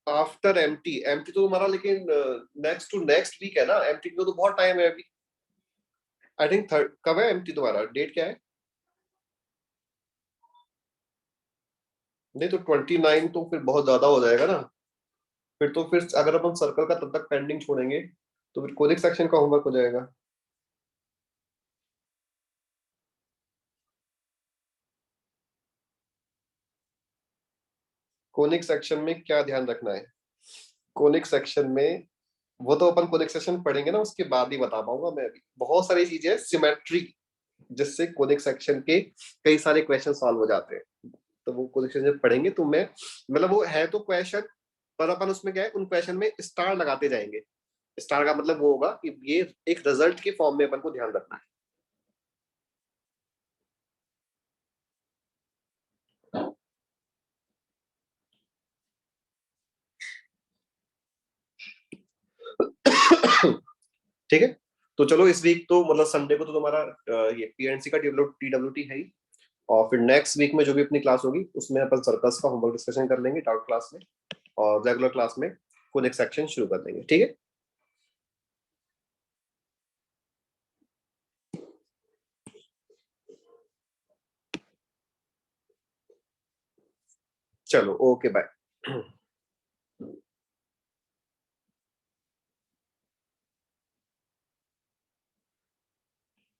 Speaker 1: आफ्टर एमटी, एमटी तो तुम्हारा लेकिन नेक्स्ट टू नेक्स्ट वीक है ना, एमटी को तो बहुत टाइम है अभी। आई थिंक थर्ड, कब है एमटी तुम्हारा, डेट क्या है? नहीं तो 29 तो फिर बहुत ज्यादा हो जाएगा ना। फिर तो फिर अगर अपन सर्कल का तब तक पेंडिंग छोड़ेंगे तो फिर कोडिक सेक्शन का होमवर्क हो जाएगा। कोनिक सेक्शन में क्या ध्यान रखना है? कोनिक सेक्शन में, वो तो अपन कोनिक सेक्शन पढ़ेंगे ना, उसके बाद ही बता पाऊंगा मैं। अभी बहुत सारी चीजें सिमेट्री, जिससे कोनिक सेक्शन के कई सारे क्वेश्चन सॉल्व हो जाते हैं। तो वो कोनिक सेक्शन जब पढ़ेंगे तो मैं, मतलब वो है तो क्वेश्चन, पर अपन उसमें क्या है, उन क्वेश्चन में स्टार लगाते जाएंगे। स्टार का मतलब वो होगा कि ये एक रिजल्ट के फॉर्म में अपन को ध्यान रखना है। ठीक है। तो चलो इस वीक तो मतलब संडे को तो तुम्हारा ये पीएनसी का टीडब्ल्यूटी है ही। और फिर नेक्स्ट वीक में जो भी अपनी क्लास होगी उसमें अपन सर्कस का होमवर्क डिस्कशन कर लेंगे डाउट क्लास में, और रेगुलर क्लास में कोड सेक्शन शुरू कर देंगे। ठीक है। चलो ओके बाय।